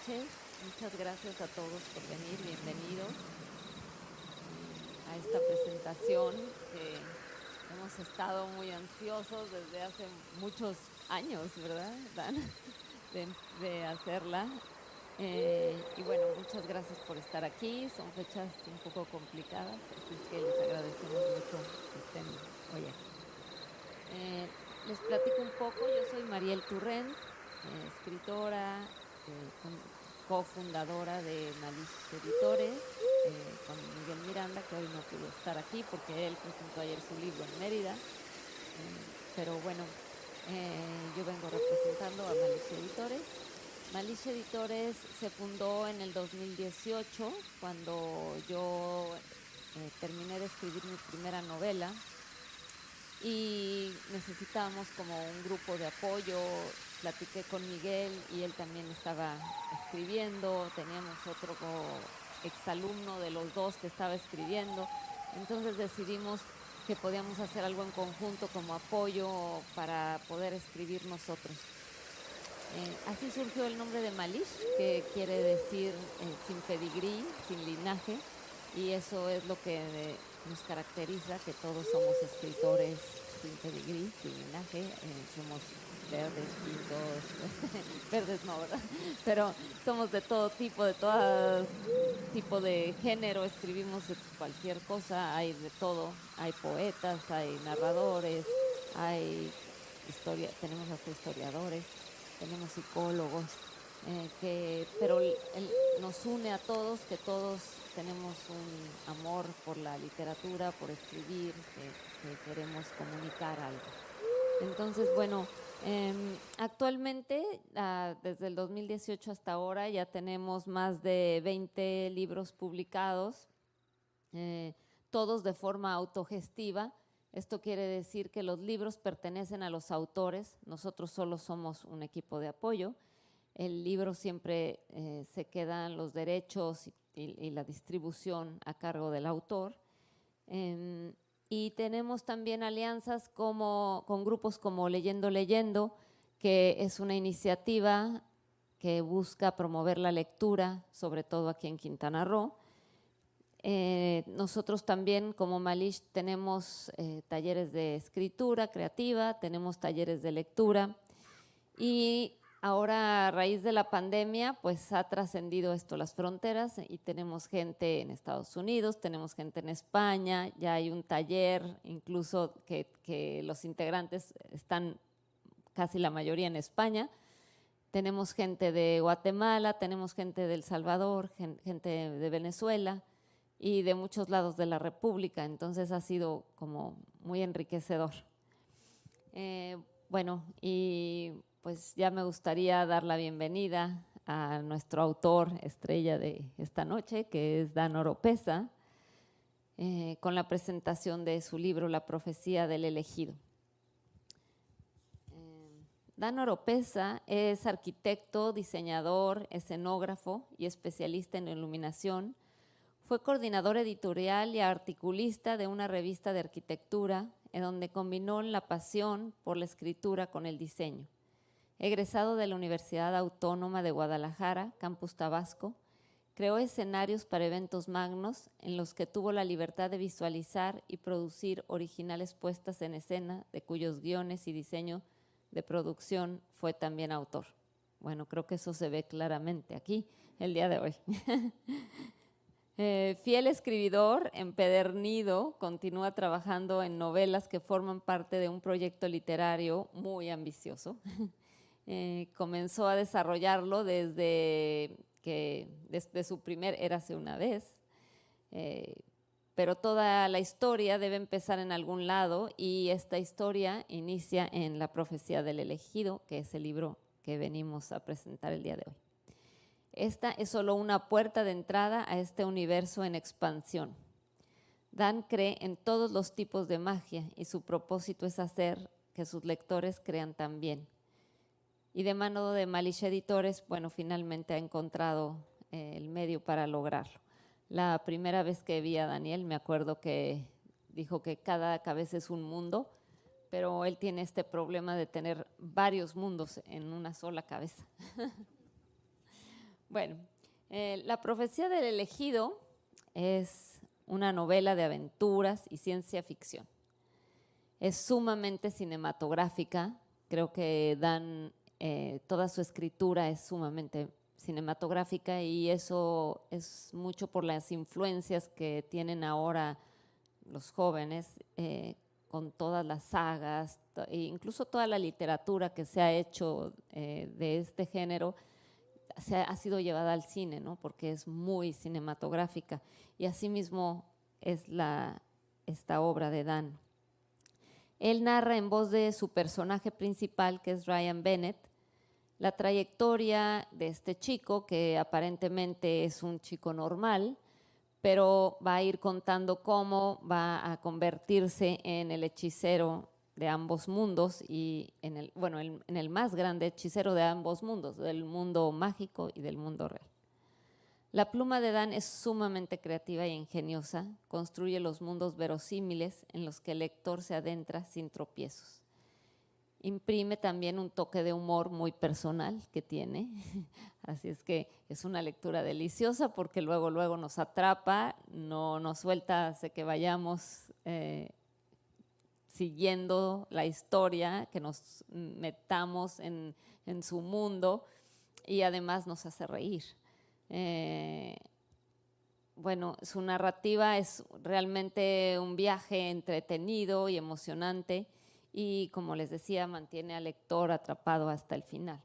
noches. Muchas gracias a todos por venir. Bienvenidos a esta presentación que hemos estado muy ansiosos desde hace muchos años, ¿verdad, Dan? De hacerla. Y bueno, muchas gracias por estar aquí. Son fechas un poco complicadas, así es que les agradecemos mucho que estén hoy aquí. Les platico un poco. Yo soy Mariel Turrent, escritora, cofundadora de Malish Editores, con Miguel Miranda, que hoy no pudo estar aquí porque él presentó ayer su libro en Mérida. Pero bueno, yo vengo representando a Malish Editores. Malish Editores se fundó en el 2018, cuando yo terminé de escribir mi primera novela y necesitábamos como un grupo de apoyo. Platiqué con Miguel y él también estaba escribiendo, teníamos otro exalumno de los dos que estaba escribiendo, entonces decidimos que podíamos hacer algo en conjunto como apoyo para poder escribir nosotros. Así surgió el nombre de Malish, que quiere decir sin pedigrí, sin linaje, y eso es lo que nos caracteriza, que todos somos escritores sin pedigrí, sin linaje, somos verdes, pintos, verdes no, ¿verdad? Pero somos de todo tipo, de todo tipo de género, escribimos de cualquier cosa, hay de todo, hay poetas, hay narradores, hay tenemos hasta historiadores, tenemos psicólogos, pero nos une a todos, que todos tenemos un amor por la literatura, por escribir, que queremos comunicar algo. Entonces, bueno, actualmente, desde el 2018 hasta ahora, ya tenemos más de 20 libros publicados, todos de forma autogestiva. Esto quiere decir que los libros pertenecen a los autores, nosotros solo somos un equipo de apoyo. El libro siempre se quedan los derechos y la distribución a cargo del autor. Y tenemos también alianzas con grupos como Leyendo, que es una iniciativa que busca promover la lectura, sobre todo aquí en Quintana Roo. Nosotros también como Malish tenemos talleres de escritura creativa, tenemos talleres de lectura, y ahora a raíz de la pandemia pues ha trascendido esto las fronteras y tenemos gente en Estados Unidos, tenemos gente en España, ya hay un taller incluso que los integrantes están casi la mayoría en España. Tenemos gente de Guatemala, tenemos gente de El Salvador, gente de Venezuela y de muchos lados de la República, entonces ha sido como muy enriquecedor. Bueno, y pues ya me gustaría dar la bienvenida a nuestro autor estrella de esta noche, que es Dan Oropeza, con la presentación de su libro La profecía del elegido. Dan Oropeza es arquitecto, diseñador, escenógrafo y especialista en iluminación. Fue coordinador editorial y articulista de una revista de arquitectura, en donde combinó la pasión por la escritura con el diseño. Egresado de la Universidad Autónoma de Guadalajara, Campus Tabasco, creó escenarios para eventos magnos en los que tuvo la libertad de visualizar y producir originales puestas en escena, de cuyos guiones y diseño de producción fue también autor. Bueno, creo que eso se ve claramente aquí el día de hoy. Fiel escribidor, empedernido, continúa trabajando en novelas que forman parte de un proyecto literario muy ambicioso. Comenzó a desarrollarlo desde su primer Érase una vez, pero toda la historia debe empezar en algún lado y esta historia inicia en La profecía del elegido, que es el libro que venimos a presentar el día de hoy. Esta es solo una puerta de entrada a este universo en expansión. Dan cree en todos los tipos de magia y su propósito es hacer que sus lectores crean también. Y de mano de Malish Editores, bueno, finalmente ha encontrado el medio para lograrlo. La primera vez que vi a Daniel, me acuerdo que dijo que cada cabeza es un mundo, pero él tiene este problema de tener varios mundos en una sola cabeza. Bueno, La profecía del elegido es una novela de aventuras y ciencia ficción. Es sumamente cinematográfica. Creo que toda su escritura es sumamente cinematográfica y eso es mucho por las influencias que tienen ahora los jóvenes con todas las sagas, e incluso toda la literatura que se ha hecho de este género ha sido llevada al cine, ¿no? Porque es muy cinematográfica. Y asimismo es esta obra de Dan. Él narra en voz de su personaje principal, que es Ryan Bennett, la trayectoria de este chico, que aparentemente es un chico normal, pero va a ir contando cómo va a convertirse en el hechicero de ambos mundos y en el más grande hechicero de ambos mundos, del mundo mágico y del mundo real. La pluma de Dan es sumamente creativa e ingeniosa, construye los mundos verosímiles en los que el lector se adentra sin tropiezos. Imprime también un toque de humor muy personal que tiene, así es que es una lectura deliciosa porque luego nos atrapa, no nos suelta, hace que vayamos siguiendo la historia, que nos metamos en su mundo y además nos hace reír. Bueno, su narrativa es realmente un viaje entretenido y emocionante y, como les decía, mantiene al lector atrapado hasta el final.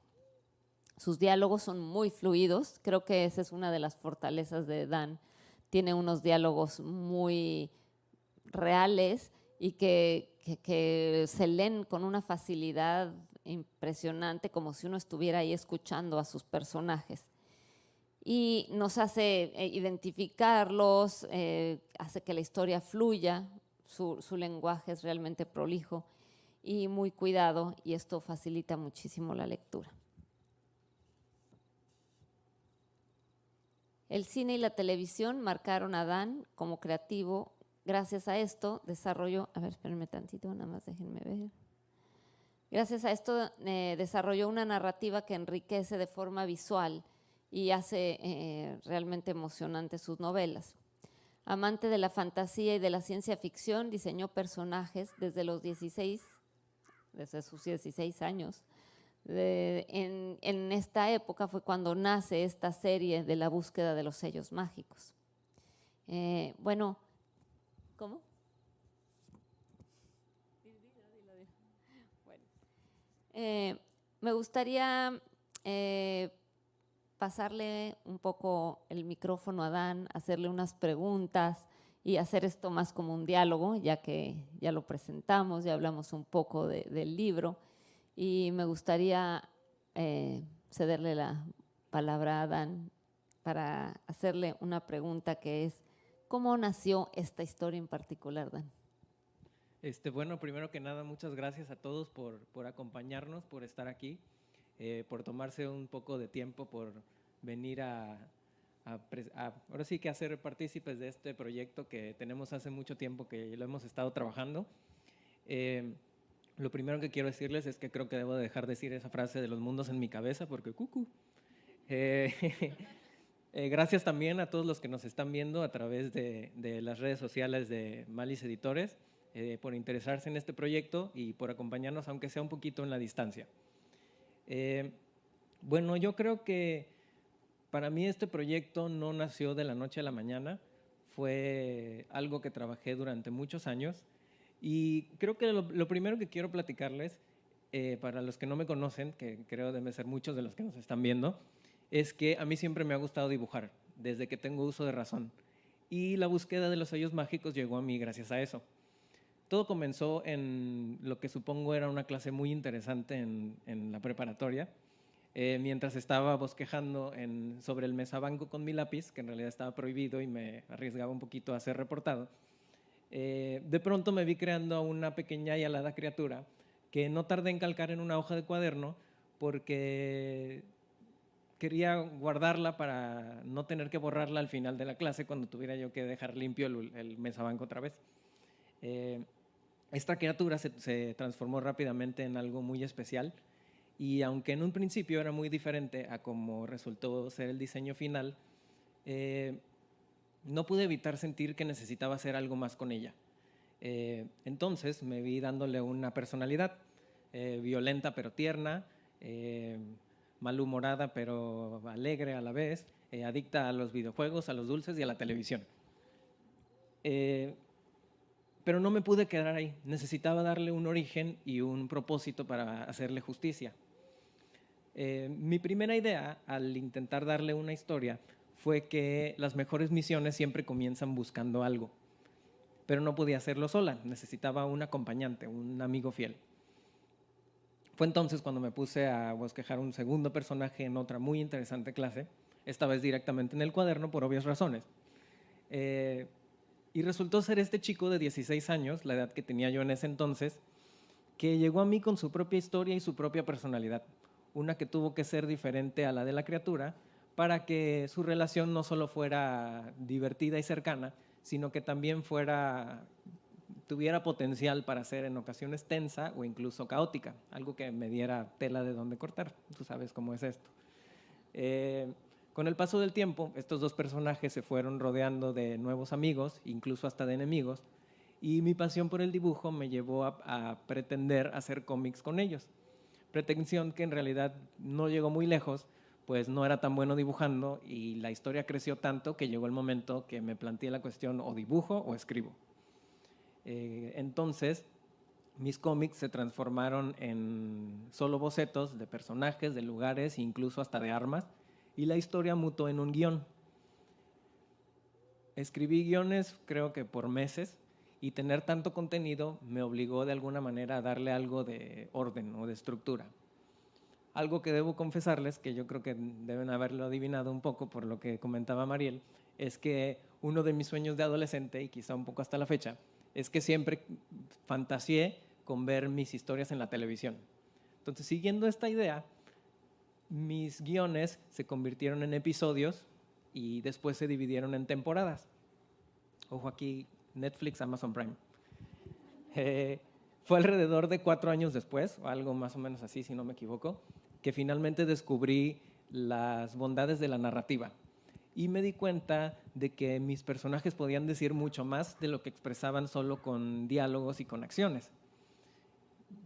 Sus diálogos son muy fluidos, creo que esa es una de las fortalezas de Dan. Tiene unos diálogos muy reales y que se leen con una facilidad impresionante, como si uno estuviera ahí escuchando a sus personajes. Y nos hace identificarlos, hace que la historia fluya, su lenguaje es realmente prolijo y muy cuidado, y esto facilita muchísimo la lectura. El cine y la televisión marcaron a Dan como creativo. Gracias a esto desarrolló, a ver, espérenme tantito, nada más déjenme ver. Gracias a esto desarrolló una narrativa que enriquece de forma visual y hace realmente emocionantes sus novelas. Amante de la fantasía y de la ciencia ficción, diseñó personajes desde sus 16 años. En esta época fue cuando nace esta serie de la búsqueda de los sellos mágicos. Bueno, ¿cómo? Bueno, me gustaría pasarle un poco el micrófono a Dan, hacerle unas preguntas y hacer esto más como un diálogo, ya que ya lo presentamos, ya hablamos un poco del libro, y me gustaría cederle la palabra a Dan para hacerle una pregunta que es, ¿cómo nació esta historia en particular, Dan? Bueno, primero que nada, muchas gracias a todos por acompañarnos, por estar aquí, por tomarse un poco de tiempo, por venir ahora sí que a ser partícipes de este proyecto que tenemos hace mucho tiempo que lo hemos estado trabajando. Lo primero que quiero decirles es que creo que debo dejar de decir esa frase de los mundos en mi cabeza porque cucu. Gracias también a todos los que nos están viendo a través de las redes sociales de Malice Editores, por interesarse en este proyecto y por acompañarnos, aunque sea un poquito en la distancia. Bueno, yo creo que para mí este proyecto no nació de la noche a la mañana, fue algo que trabajé durante muchos años y creo que lo primero que quiero platicarles, para los que no me conocen, que creo deben ser muchos de los que nos están viendo, es que a mí siempre me ha gustado dibujar, desde que tengo uso de razón. Y la búsqueda de los sellos mágicos llegó a mí gracias a eso. Todo comenzó en lo que supongo era una clase muy interesante en la preparatoria, mientras estaba bosquejando sobre el mesabanco con mi lápiz, que en realidad estaba prohibido y me arriesgaba un poquito a ser reportado. De pronto me vi creando una pequeña y alada criatura que no tardé en calcar en una hoja de cuaderno porque quería guardarla para no tener que borrarla al final de la clase cuando tuviera yo que dejar limpio el mesabanco otra vez. Esta criatura se transformó rápidamente en algo muy especial Y aunque en un principio era muy diferente a cómo resultó ser el diseño final, no pude evitar sentir que necesitaba hacer algo más con ella. Entonces me vi dándole una personalidad violenta pero tierna, malhumorada pero alegre a la vez, adicta a los videojuegos, a los dulces y a la televisión. Pero no me pude quedar ahí. Necesitaba darle un origen y un propósito para hacerle justicia. Mi primera idea al intentar darle una historia fue que las mejores misiones siempre comienzan buscando algo, pero no podía hacerlo sola, necesitaba un acompañante, un amigo fiel. Fue entonces cuando me puse a bosquejar un segundo personaje en otra muy interesante clase, esta vez directamente en el cuaderno por obvias razones. Y resultó ser este chico de 16 años, la edad que tenía yo en ese entonces, que llegó a mí con su propia historia y su propia personalidad, una que tuvo que ser diferente a la de la criatura para que su relación no solo fuera divertida y cercana, sino que también tuviera potencial para ser en ocasiones tensa o incluso caótica, algo que me diera tela de dónde cortar. Tú sabes cómo es esto. Con el paso del tiempo, estos dos personajes se fueron rodeando de nuevos amigos, incluso hasta de enemigos, y mi pasión por el dibujo me llevó a pretender hacer cómics con ellos. Pretensión que en realidad no llegó muy lejos, pues no era tan bueno dibujando y la historia creció tanto que llegó el momento que me planteé la cuestión o dibujo o escribo. Entonces, mis cómics se transformaron en solo bocetos de personajes, de lugares, incluso hasta de armas, y la historia mutó en un guión. Escribí guiones creo que por meses, y tener tanto contenido me obligó de alguna manera a darle algo de orden o de estructura. Algo que debo confesarles, que yo creo que deben haberlo adivinado un poco por lo que comentaba Mariel, es que uno de mis sueños de adolescente, y quizá un poco hasta la fecha, es que siempre fantaseé con ver mis historias en la televisión. Entonces, siguiendo esta idea, mis guiones se convirtieron en episodios y después se dividieron en temporadas. Ojo aquí, Netflix, Amazon Prime. Fue alrededor de 4 años después, o algo más o menos así, si no me equivoco, que finalmente descubrí las bondades de la narrativa y me di cuenta de que mis personajes podían decir mucho más de lo que expresaban solo con diálogos y con acciones.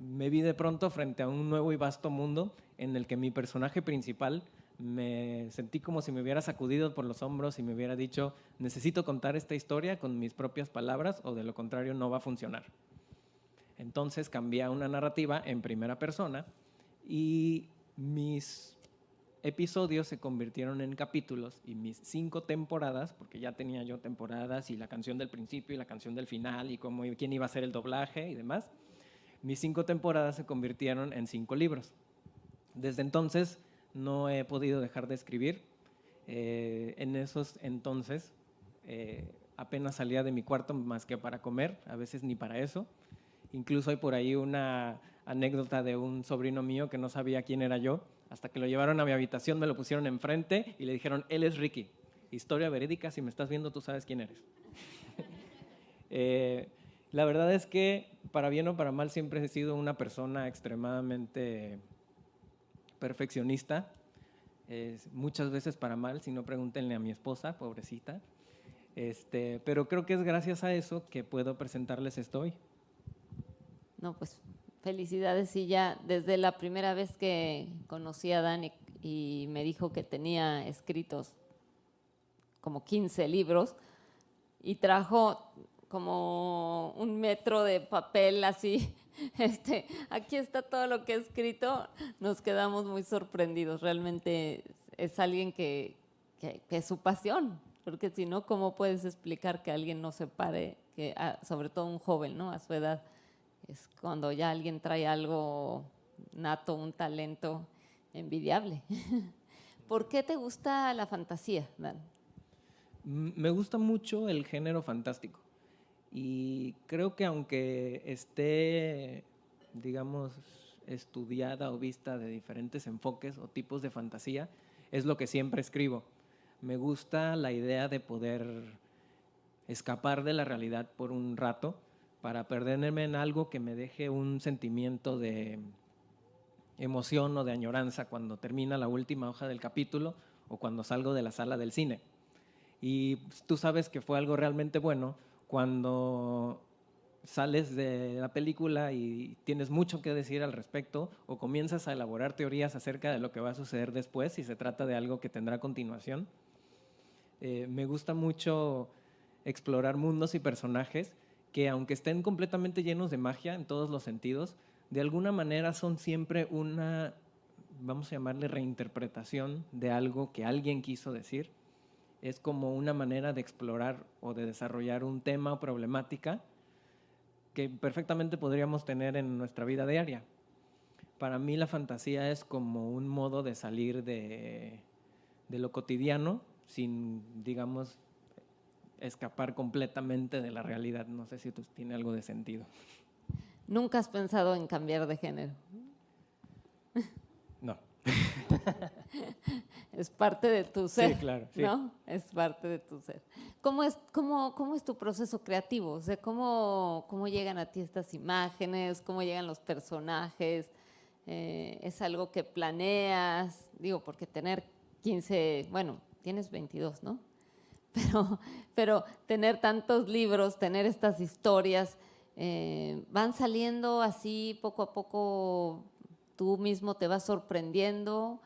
Me vi de pronto frente a un nuevo y vasto mundo en el que mi personaje principal me sentí como si me hubiera sacudido por los hombros y me hubiera dicho, necesito contar esta historia con mis propias palabras o de lo contrario no va a funcionar. Entonces cambié a una narrativa en primera persona y mis episodios se convirtieron en capítulos y mis 5 temporadas, porque ya tenía yo temporadas y la canción del principio y la canción del final y quién iba a hacer el doblaje y demás, mis 5 temporadas se convirtieron en 5 libros. Desde entonces no he podido dejar de escribir. En esos entonces apenas salía de mi cuarto más que para comer, a veces ni para eso. Incluso hay por ahí una anécdota de un sobrino mío que no sabía quién era yo, hasta que lo llevaron a mi habitación, me lo pusieron enfrente y le dijeron, él es Ricky. Historia verídica, si me estás viendo tú sabes quién eres. La verdad es que, para bien o para mal, siempre he sido una persona extremadamente perfeccionista, muchas veces para mal, si no pregúntenle a mi esposa, pobrecita. Pero creo que es gracias a eso que puedo presentarles esto hoy. No, pues felicidades. Y ya desde la primera vez que conocí a Dan y me dijo que tenía escritos como 15 libros y trajo como 1 metro de papel así, aquí está todo lo que he escrito, nos quedamos muy sorprendidos. Realmente es alguien que es su pasión, porque si no, ¿cómo puedes explicar que alguien no se pare, sobre todo un joven, ¿no? A su edad, es cuando ya alguien trae algo nato, un talento envidiable. ¿Por qué te gusta la fantasía, Dan? Me gusta mucho el género fantástico y creo que aunque esté, digamos, estudiada o vista de diferentes enfoques o tipos de fantasía, es lo que siempre escribo. Me gusta la idea de poder escapar de la realidad por un rato para perderme en algo que me deje un sentimiento de emoción o de añoranza cuando termina la última hoja del capítulo o cuando salgo de la sala del cine. Y tú sabes que fue algo realmente bueno cuando sales de la película y tienes mucho que decir al respecto o comienzas a elaborar teorías acerca de lo que va a suceder después si se trata de algo que tendrá continuación. Me gusta mucho explorar mundos y personajes que, aunque estén completamente llenos de magia en todos los sentidos, de alguna manera son siempre una, vamos a llamarle, reinterpretación de algo que alguien quiso decir. Es como una manera de explorar o de desarrollar un tema o problemática que perfectamente podríamos tener en nuestra vida diaria. Para mí la fantasía es como un modo de salir de lo cotidiano sin, digamos, escapar completamente de la realidad. No sé si esto tiene algo de sentido. ¿Nunca has pensado en cambiar de género? No. Es parte de tu ser, Sí, claro. Sí. ¿no? Es parte de tu ser. ¿Cómo es tu proceso creativo? O sea, ¿cómo llegan a ti estas imágenes? ¿Cómo llegan los personajes? ¿Es algo que planeas? Digo, porque tener 15, bueno, tienes 22, ¿no? Pero tener tantos libros, tener estas historias, van saliendo así poco a poco, tú mismo te vas sorprendiendo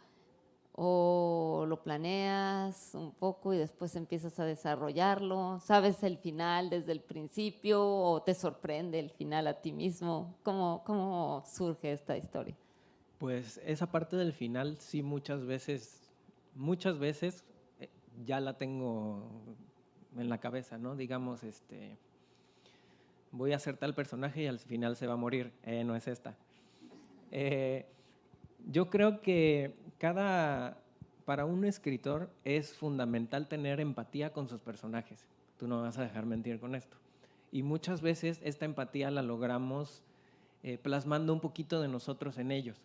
o lo planeas un poco y después empiezas a desarrollarlo. ¿Sabes el final desde el principio o te sorprende el final a ti mismo? ¿Cómo surge esta historia? Pues esa parte del final sí muchas veces ya la tengo en la cabeza, ¿no? Digamos, voy a hacer tal personaje y al final se va a morir. No es esta. Yo creo que para un escritor es fundamental tener empatía con sus personajes. Tú no me vas a dejar mentir con esto. Y muchas veces esta empatía la logramos plasmando un poquito de nosotros en ellos.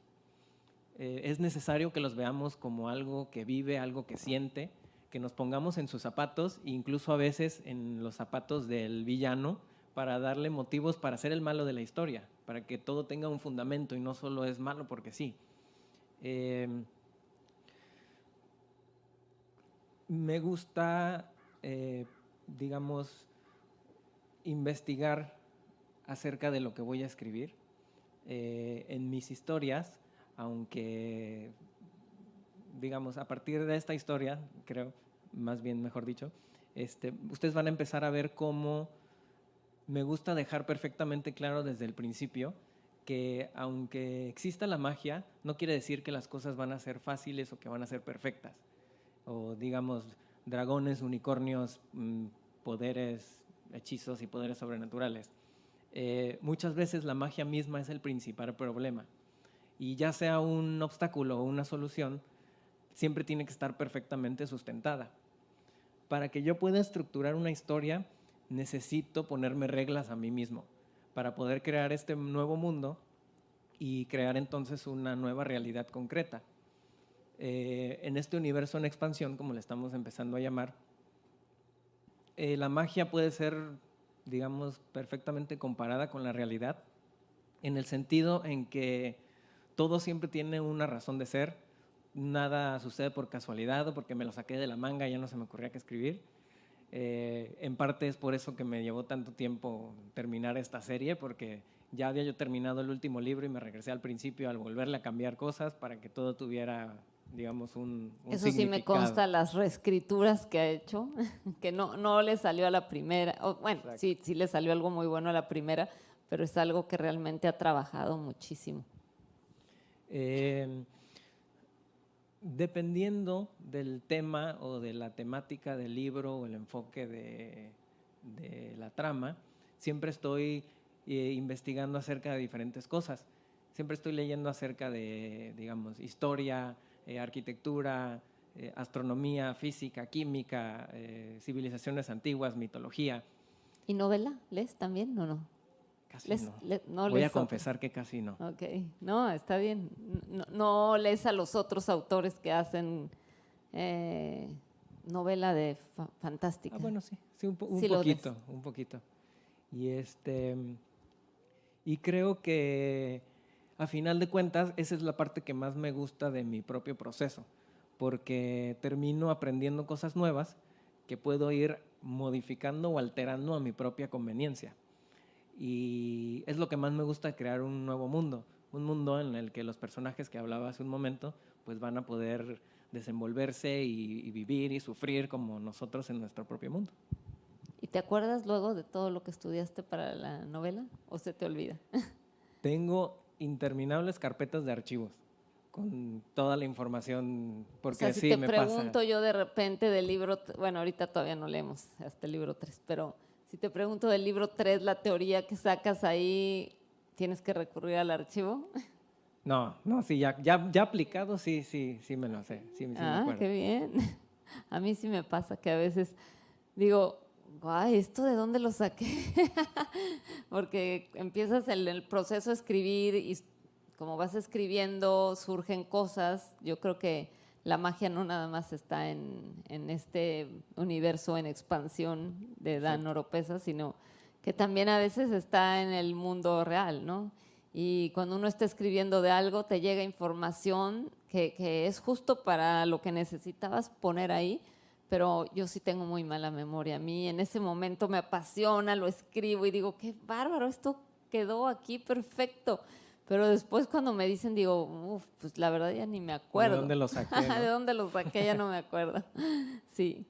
Es necesario que los veamos como algo que vive, algo que siente, que nos pongamos en sus zapatos, incluso a veces en los zapatos del villano, para darle motivos para ser el malo de la historia, para que todo tenga un fundamento y no solo es malo porque sí. Me gusta, digamos, investigar acerca de lo que voy a escribir. En mis historias, aunque, digamos, a partir de esta historia, creo, más bien, mejor dicho, ustedes van a empezar a ver cómo me gusta dejar perfectamente claro desde el principio que aunque exista la magia, no quiere decir que las cosas van a ser fáciles o que van a ser perfectas. O digamos, dragones, unicornios, poderes, hechizos y poderes sobrenaturales. Muchas veces la magia misma es el principal problema. Y ya sea un obstáculo o una solución, siempre tiene que estar perfectamente sustentada. Para que yo pueda estructurar una historia, necesito ponerme reglas a mí mismo para poder crear este nuevo mundo y crear entonces una nueva realidad concreta. En este universo en expansión, como le estamos empezando a llamar, la magia puede ser, digamos, perfectamente comparada con la realidad, en el sentido en que todo siempre tiene una razón de ser, nada sucede por casualidad o porque me lo saqué de la manga y ya no se me ocurría qué escribir. En parte es por eso que me llevó tanto tiempo terminar esta serie, porque ya había yo terminado el último libro y me regresé al principio al volverle a cambiar cosas para que todo tuviera, digamos, un Eso sí me consta, las reescrituras que ha hecho, que no le salió a la primera, bueno, sí le salió algo muy bueno a la primera, pero es algo que realmente ha trabajado muchísimo. Dependiendo del tema o de la temática del libro o el enfoque de la trama, siempre estoy investigando acerca de diferentes cosas. Siempre estoy leyendo acerca de, digamos, historia, arquitectura, astronomía, física, química, civilizaciones antiguas, mitología. ¿Y novela? ¿Lees también o no? Casi no. No Voy a lees confesar que casi no. Ok, no, está bien. No lees a los otros autores que hacen novela de fantástica. Bueno, sí, un poquito. Y y creo que a final de cuentas, esa es la parte que más me gusta de mi propio proceso, porque termino aprendiendo cosas nuevas que puedo ir modificando o alterando a mi propia conveniencia. Y es lo que más me gusta, crear un nuevo mundo, un mundo en el que los personajes que hablaba hace un momento pues van a poder desenvolverse y vivir y sufrir como nosotros en nuestro propio mundo. ¿Y te acuerdas luego de todo lo que estudiaste para la novela o se te olvida? Tengo interminables carpetas de archivos con toda la información, O porque sea, si sí te me pasa. pregunto yo de repente del libro, bueno, ahorita todavía no leemos hasta el libro 3, pero si te pregunto del libro 3, la teoría que sacas ahí, ¿tienes que recurrir al archivo? No, no, sí, ya aplicado, sí me lo sé, sí me Ah, acuerdo. qué bien. A mí sí me pasa que a veces digo, guay, ¿esto de dónde lo saqué? Porque empiezas el proceso de escribir y como vas escribiendo surgen cosas. Yo creo que la magia no nada más está en este universo en expansión de Dan Exacto. Oropesa, sino que también a veces está en el mundo real, ¿no? Y cuando uno está escribiendo de algo, te llega información que es justo para lo que necesitabas poner ahí, pero yo sí tengo muy mala memoria. A mí en ese momento me apasiona, lo escribo y digo, qué bárbaro, esto quedó aquí perfecto. Pero después cuando me dicen, digo, uff, pues la verdad ya ni me ¿O de acuerdo. dónde lo saqué, ¿De no? dónde lo saqué? Ya no me acuerdo. Sí.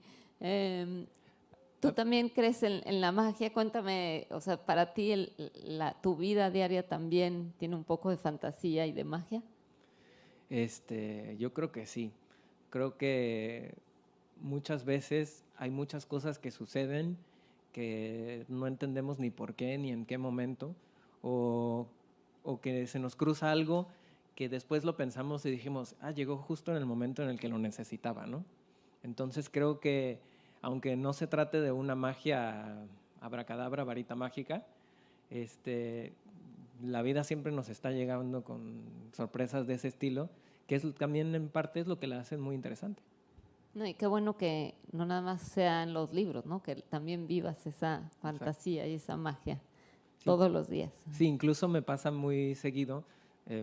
¿Tú también crees en la magia? Cuéntame, o sea, para ti tu vida diaria también tiene un poco de fantasía y de magia. Yo creo que sí. Creo que muchas veces hay muchas cosas que suceden que no entendemos ni por qué ni en qué momento, o, o que se nos cruza algo que después lo pensamos y dijimos, llegó justo en el momento en el que lo necesitaba, ¿no? Entonces creo que aunque no se trate de una magia abracadabra, varita mágica, este, la vida siempre nos está llegando con sorpresas de ese estilo, que también en parte es lo que la hacen muy interesante. No, y qué bueno que no nada más sean los libros, ¿no? Que también vivas esa Exacto. fantasía y esa magia Sí, todos los días. sí, incluso me pasa muy seguido,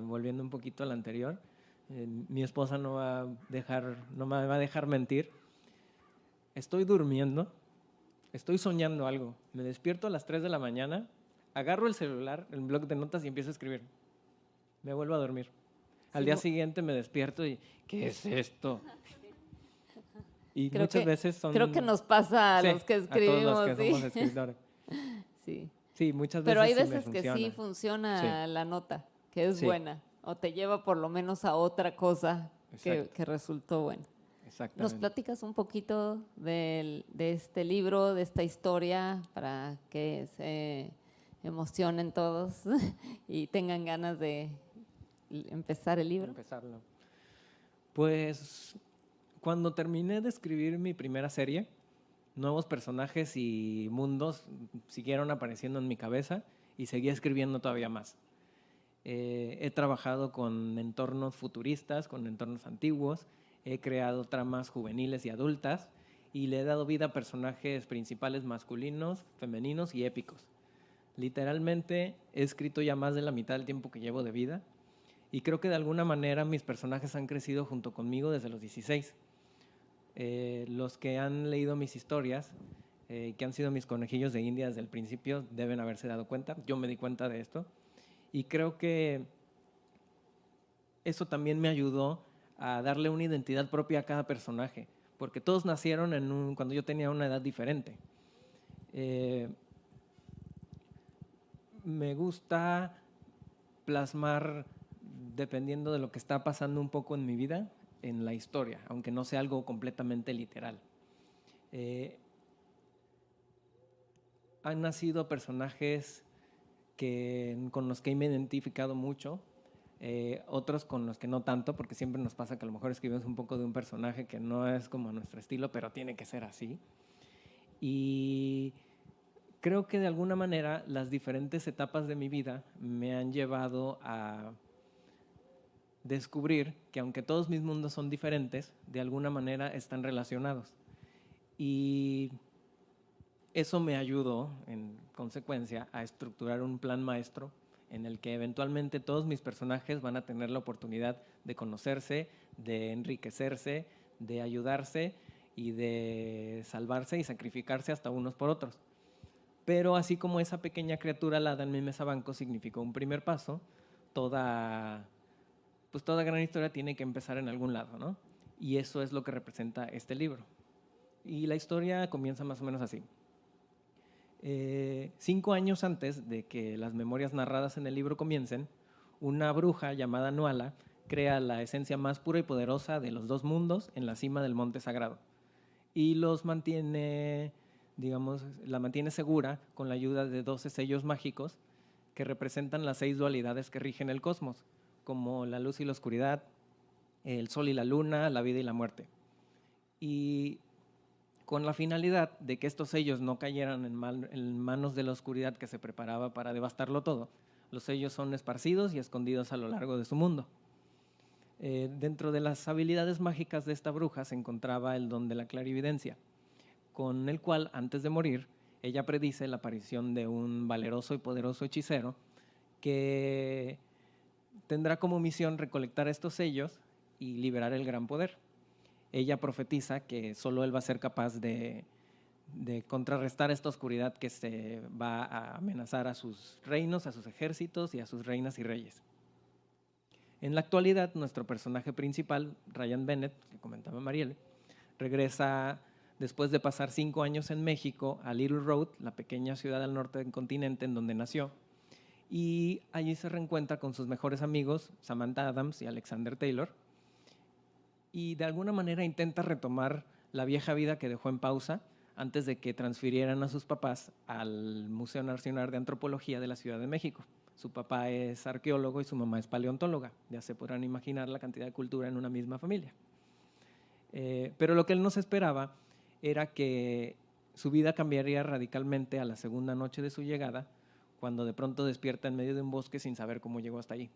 volviendo un poquito al anterior, mi esposa no me va a dejar mentir. Estoy durmiendo, estoy soñando algo, me despierto a las 3 de la mañana, agarro el celular, el bloc de notas y empiezo a escribir. Me vuelvo a dormir. Al Sí, día siguiente me despierto y, ¿qué es esto? Y creo muchas que, veces creo que son, nos pasa a sí, los que a todos los escribimos, que somos sí. escritores. Sí. Sí, muchas Pero veces hay sí me veces que sí funciona. Sí, funciona la nota, que es sí, buena, o te lleva por lo menos a otra cosa exacto, que resultó buena. ¿Nos exactamente. platicas un poquito de este libro, de esta historia, para que se emocionen todos y tengan ganas de empezar el libro? Empezarlo. Pues cuando terminé de escribir mi primera serie, nuevos personajes y mundos siguieron apareciendo en mi cabeza y seguía escribiendo todavía más. He trabajado con entornos futuristas, con entornos antiguos, he creado tramas juveniles y adultas y le he dado vida a personajes principales masculinos, femeninos y épicos. Literalmente he escrito ya más de la mitad del tiempo que llevo de vida y creo que de alguna manera mis personajes han crecido junto conmigo desde los 16. Los que han leído mis historias, que han sido mis conejillos de India desde el principio, deben haberse dado cuenta. Yo me di cuenta de esto y creo que eso también me ayudó a darle una identidad propia a cada personaje, porque todos nacieron cuando yo tenía una edad diferente. Eh, Me gusta plasmar, dependiendo de lo que está pasando un poco en mi vida, en la historia, aunque no sea algo completamente literal. Han nacido personajes con los que me he identificado mucho, otros con los que no tanto, porque siempre nos pasa que a lo mejor escribimos un poco de un personaje que no es como nuestro estilo, pero tiene que ser así. Y creo que de alguna manera las diferentes etapas de mi vida me han llevado a descubrir que aunque todos mis mundos son diferentes, de alguna manera están relacionados. Y eso me ayudó, en consecuencia, a estructurar un plan maestro en el que eventualmente todos mis personajes van a tener la oportunidad de conocerse, de enriquecerse, de ayudarse y de salvarse y sacrificarse hasta unos por otros. Pero así como esa pequeña criatura alada en mi mesabanco significó un primer paso, toda gran historia tiene que empezar en algún lado, ¿no? Y eso es lo que representa este libro. Y la historia comienza más o menos así. 5 años antes de que las memorias narradas en el libro comiencen, una bruja llamada Nuala crea la esencia más pura y poderosa de los dos mundos en la cima del monte sagrado. Y los mantiene, la mantiene segura con la ayuda de 12 sellos mágicos que representan las 6 dualidades que rigen el cosmos, como la luz y la oscuridad, el sol y la luna, la vida y la muerte. Y con la finalidad de que estos sellos no cayeran en manos de la oscuridad que se preparaba para devastarlo todo, los sellos son esparcidos y escondidos a lo largo de su mundo. Dentro de las habilidades mágicas de esta bruja se encontraba el don de la clarividencia, con el cual, antes de morir, ella predice la aparición de un valeroso y poderoso hechicero que tendrá como misión recolectar estos sellos y liberar el gran poder. Ella profetiza que solo él va a ser capaz de contrarrestar esta oscuridad que se va a amenazar a sus reinos, a sus ejércitos y a sus reinas y reyes. En la actualidad, nuestro personaje principal, Ryan Bennett, que comentaba Mariel, regresa después de pasar 5 años en México a Little Road, la pequeña ciudad al norte del continente en donde nació, y allí se reencuentra con sus mejores amigos, Samantha Adams y Alexander Taylor, y de alguna manera intenta retomar la vieja vida que dejó en pausa antes de que transfirieran a sus papás al Museo Nacional de Antropología de la Ciudad de México. Su papá es arqueólogo y su mamá es paleontóloga. Ya se podrán imaginar la cantidad de cultura en una misma familia. Pero lo que él no se esperaba era que su vida cambiaría radicalmente a la segunda noche de su llegada, cuando de pronto despierta en medio de un bosque sin saber cómo llegó hasta allí.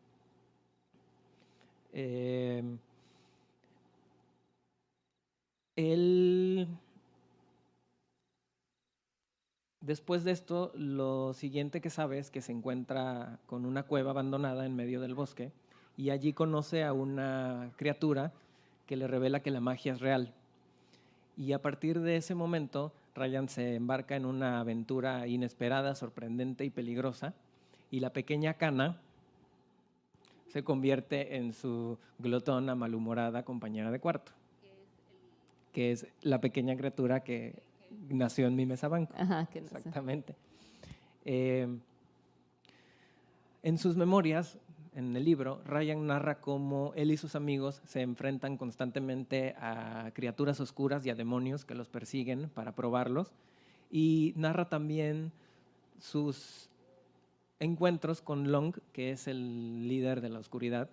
Después de esto, lo siguiente que sabe es que se encuentra con una cueva abandonada en medio del bosque y allí conoce a una criatura que le revela que la magia es real. Y a partir de ese momento, Ryan se embarca en una aventura inesperada, sorprendente y peligrosa, y la pequeña Cana se convierte en su glotona, malhumorada compañera de cuarto, que es la pequeña criatura que nació en mi mesabanco. Ajá, que no sé. Exactamente. En sus memorias, en el libro, Ryan narra cómo él y sus amigos se enfrentan constantemente a criaturas oscuras y a demonios que los persiguen para probarlos, y narra también sus encuentros con Long, que es el líder de la oscuridad,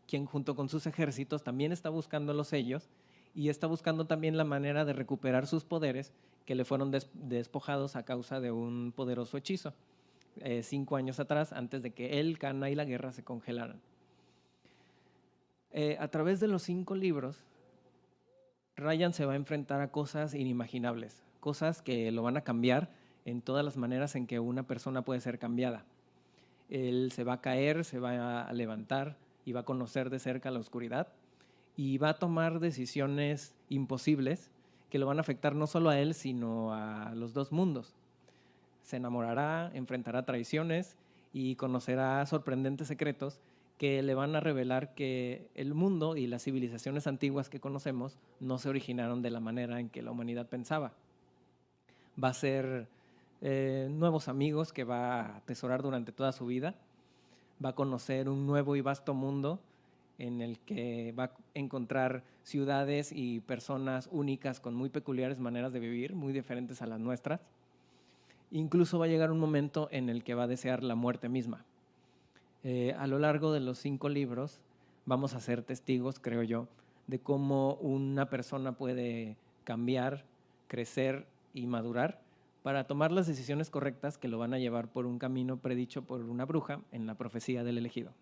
quien junto con sus ejércitos también está buscando los sellos y está buscando también la manera de recuperar sus poderes que le fueron despojados a causa de un poderoso hechizo 5 años atrás, antes de que él, Cana y la guerra se congelaran. A través de los 5 libros, Ryan se va a enfrentar a cosas inimaginables, cosas que lo van a cambiar en todas las maneras en que una persona puede ser cambiada. Él se va a caer, se va a levantar y va a conocer de cerca la oscuridad y va a tomar decisiones imposibles que lo van a afectar no solo a él, sino a los dos mundos. Se enamorará, enfrentará traiciones y conocerá sorprendentes secretos que le van a revelar que el mundo y las civilizaciones antiguas que conocemos no se originaron de la manera en que la humanidad pensaba. Va a ser nuevos amigos que va a atesorar durante toda su vida. Va a conocer un nuevo y vasto mundo en el que va a encontrar ciudades y personas únicas con muy peculiares maneras de vivir, muy diferentes a las nuestras. Incluso va a llegar un momento en el que va a desear la muerte misma. A lo largo de los 5 libros vamos a ser testigos, creo yo, de cómo una persona puede cambiar, crecer y madurar para tomar las decisiones correctas que lo van a llevar por un camino predicho por una bruja en la profecía del elegido.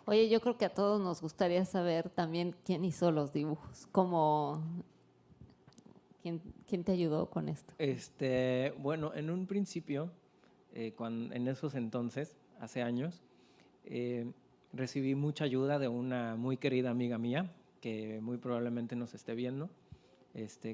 Oye, yo creo que a todos nos gustaría saber también quién hizo los dibujos, quién te ayudó con esto. Bueno, en un principio, en esos entonces, hace años, eh, recibí mucha ayuda de una muy querida amiga mía, que muy probablemente nos esté viendo,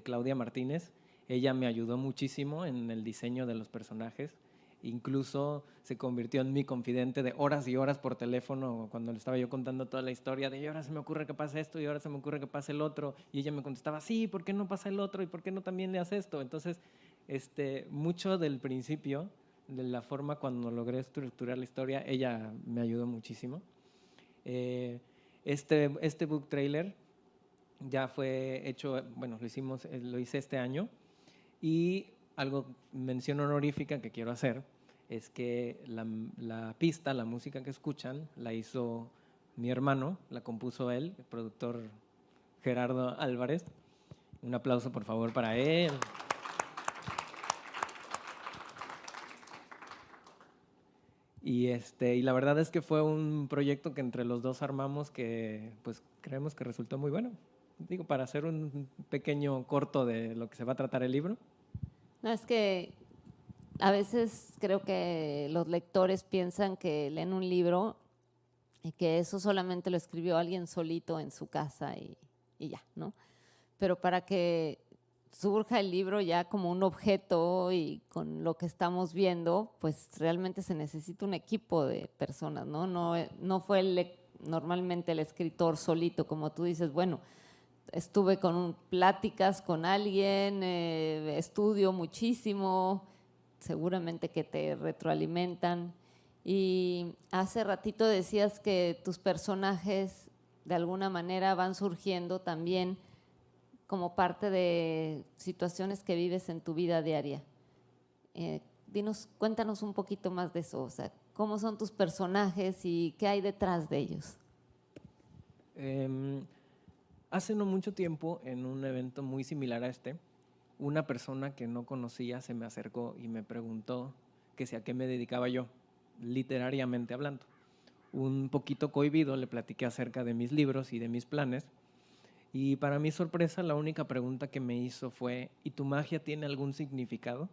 Claudia Martínez. Ella me ayudó muchísimo en el diseño de los personajes. Incluso se convirtió en mi confidente de horas y horas por teléfono cuando le estaba yo contando toda la historia de y ahora se me ocurre que pase esto y ahora se me ocurre que pase el otro. Y ella me contestaba, sí, ¿por qué no pasa el otro? ¿Y por qué no también le haces esto? Entonces, mucho del principio, de la forma cuando logré estructurar la historia, ella me ayudó muchísimo. Este book trailer ya fue hecho, bueno, lo hice este año. Y algo, mención honorífica que quiero hacer, es que la pista, la música que escuchan, la hizo mi hermano, la compuso él, el productor Gerardo Álvarez. Un aplauso, por favor, para él. Y la verdad es que fue un proyecto que entre los dos armamos que pues creemos que resultó muy bueno. Digo, para hacer un pequeño corto de lo que se va a tratar el libro. No, es que a veces creo que los lectores piensan que leen un libro y que eso solamente lo escribió alguien solito en su casa y ya, ¿no? Pero para que surja el libro ya como un objeto y con lo que estamos viendo, pues realmente se necesita un equipo de personas, ¿no? No fue normalmente el escritor solito, como tú dices, bueno, estuve con pláticas con alguien, estudio muchísimo, seguramente que te retroalimentan. Y hace ratito decías que tus personajes de alguna manera van surgiendo también como parte de situaciones que vives en tu vida diaria. Cuéntanos un poquito más de eso, o sea, cómo son tus personajes y qué hay detrás de ellos. Hace no mucho tiempo, en un evento muy similar a una persona que no conocía se me acercó y me preguntó que si a qué me dedicaba yo, literariamente hablando. Un poquito cohibido le platiqué acerca de mis libros y de mis planes. Y para mi sorpresa, la única pregunta que me hizo fue, ¿y tu magia tiene algún significado?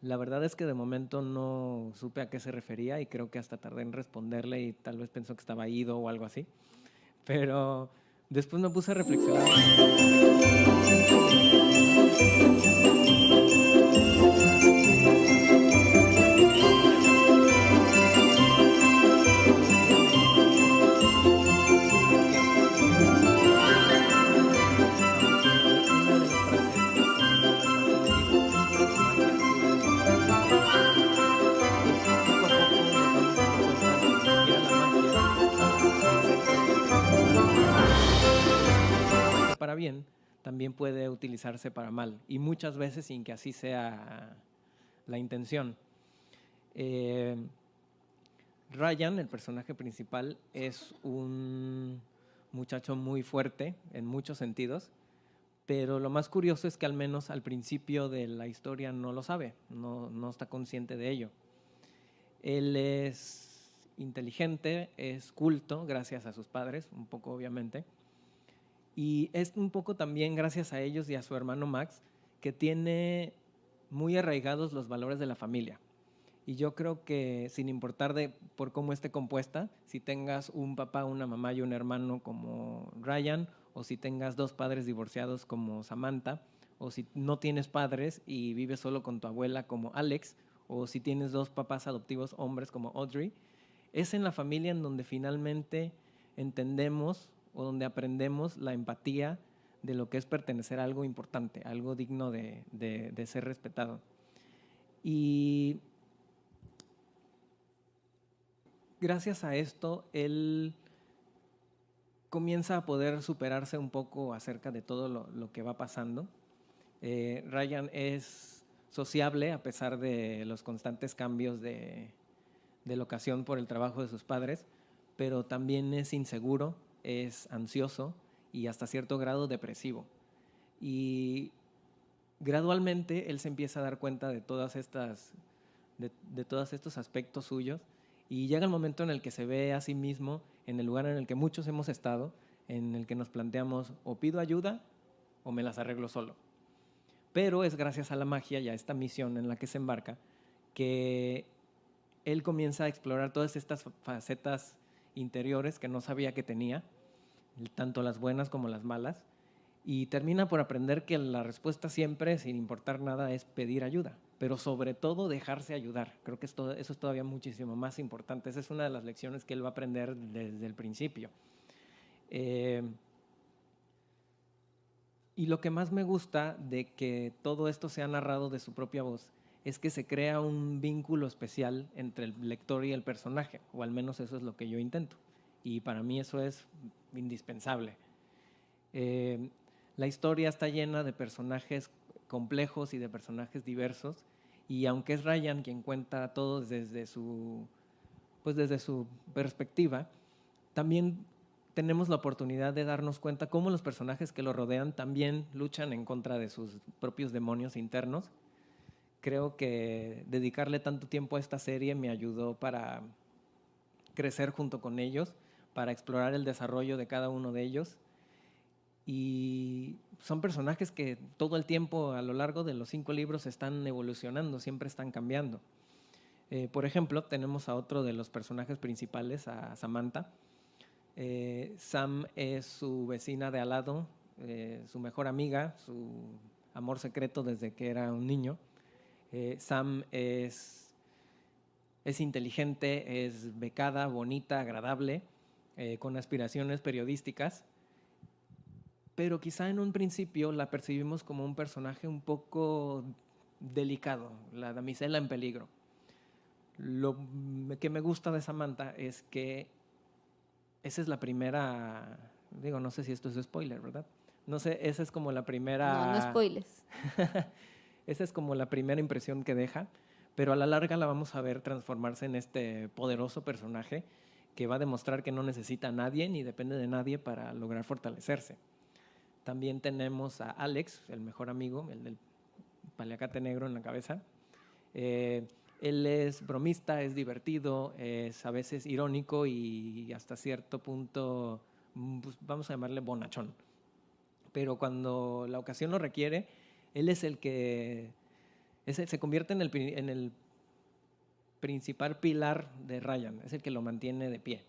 La verdad es que de momento no supe a qué se refería y creo que hasta tardé en responderle y tal vez pensó que estaba ido o algo así. Pero después me puse a reflexionar. Para bien, también puede utilizarse para mal y muchas veces sin que así sea la intención. Ryan, el personaje principal, es un muchacho muy fuerte en muchos sentidos, pero lo más curioso es que al menos al principio de la historia no lo sabe, no está consciente de ello. Él es inteligente, es culto, gracias a sus padres, un poco obviamente, y es un poco también gracias a ellos y a su hermano Max, que tiene muy arraigados los valores de la familia. Y yo creo que sin importar por cómo esté compuesta, si tengas un papá, una mamá y un hermano como Ryan, o si tengas dos padres divorciados como Samantha, o si no tienes padres y vives solo con tu abuela como Alex, o si tienes dos papás adoptivos hombres como Audrey, es en la familia en donde finalmente entendemos o donde aprendemos la empatía de lo que es pertenecer a algo importante, algo digno de ser respetado. Y gracias a esto, él comienza a poder superarse un poco acerca de todo lo que va pasando. Ryan es sociable a pesar de los constantes cambios de locación por el trabajo de sus padres, pero también es inseguro, es ansioso y hasta cierto grado depresivo. Y gradualmente él se empieza a dar cuenta de todos estos aspectos suyos Y llega el momento en el que se ve a sí mismo en el lugar en el que muchos hemos estado, en el que nos planteamos o pido ayuda o me las arreglo solo. Pero es gracias a la magia y a esta misión en la que se embarca que él comienza a explorar todas estas facetas interiores que no sabía que tenía, tanto las buenas como las malas, y termina por aprender que la respuesta siempre, sin importar nada, es pedir ayuda, pero sobre todo dejarse ayudar. Creo que eso es todavía muchísimo más importante. Esa es una de las lecciones que él va a aprender desde el principio. Y lo que más me gusta de que todo esto sea narrado de su propia voz es que se crea un vínculo especial entre el lector y el personaje, o al menos eso es lo que yo intento. Y para mí eso es indispensable. La historia está llena de personajes complejos y de personajes diversos, y aunque es Ryan quien cuenta todo desde su perspectiva, también tenemos la oportunidad de darnos cuenta cómo los personajes que lo rodean también luchan en contra de sus propios demonios internos. Creo que dedicarle tanto tiempo a esta serie me ayudó para crecer junto con ellos, para explorar el desarrollo de cada uno de ellos. Y son personajes que todo el tiempo a lo largo de los 5 libros están evolucionando, siempre están cambiando. Por ejemplo, tenemos a otro de los personajes principales, a Samantha. Sam es su vecina de al lado, su mejor amiga, su amor secreto desde que era un niño. Sam es inteligente, es becada, bonita, agradable, con aspiraciones periodísticas, pero quizá en un principio la percibimos como un personaje un poco delicado, la damisela en peligro. Lo que me gusta de Samantha es que esa es la primera, digo, no sé si esto es spoiler, ¿verdad? No sé, esa es como la primera... No, no spoilers. Esa es como la primera impresión que deja, pero a la larga la vamos a ver transformarse en este poderoso personaje que va a demostrar que no necesita a nadie ni depende de nadie para lograr fortalecerse. También tenemos a Alex, el mejor amigo, el del paliacate negro en la cabeza. Él es bromista, es divertido, es a veces irónico y hasta cierto punto, pues vamos a llamarle bonachón. Pero cuando la ocasión lo requiere, él es el que se convierte en el principal pilar de Ryan, es el que lo mantiene de pie.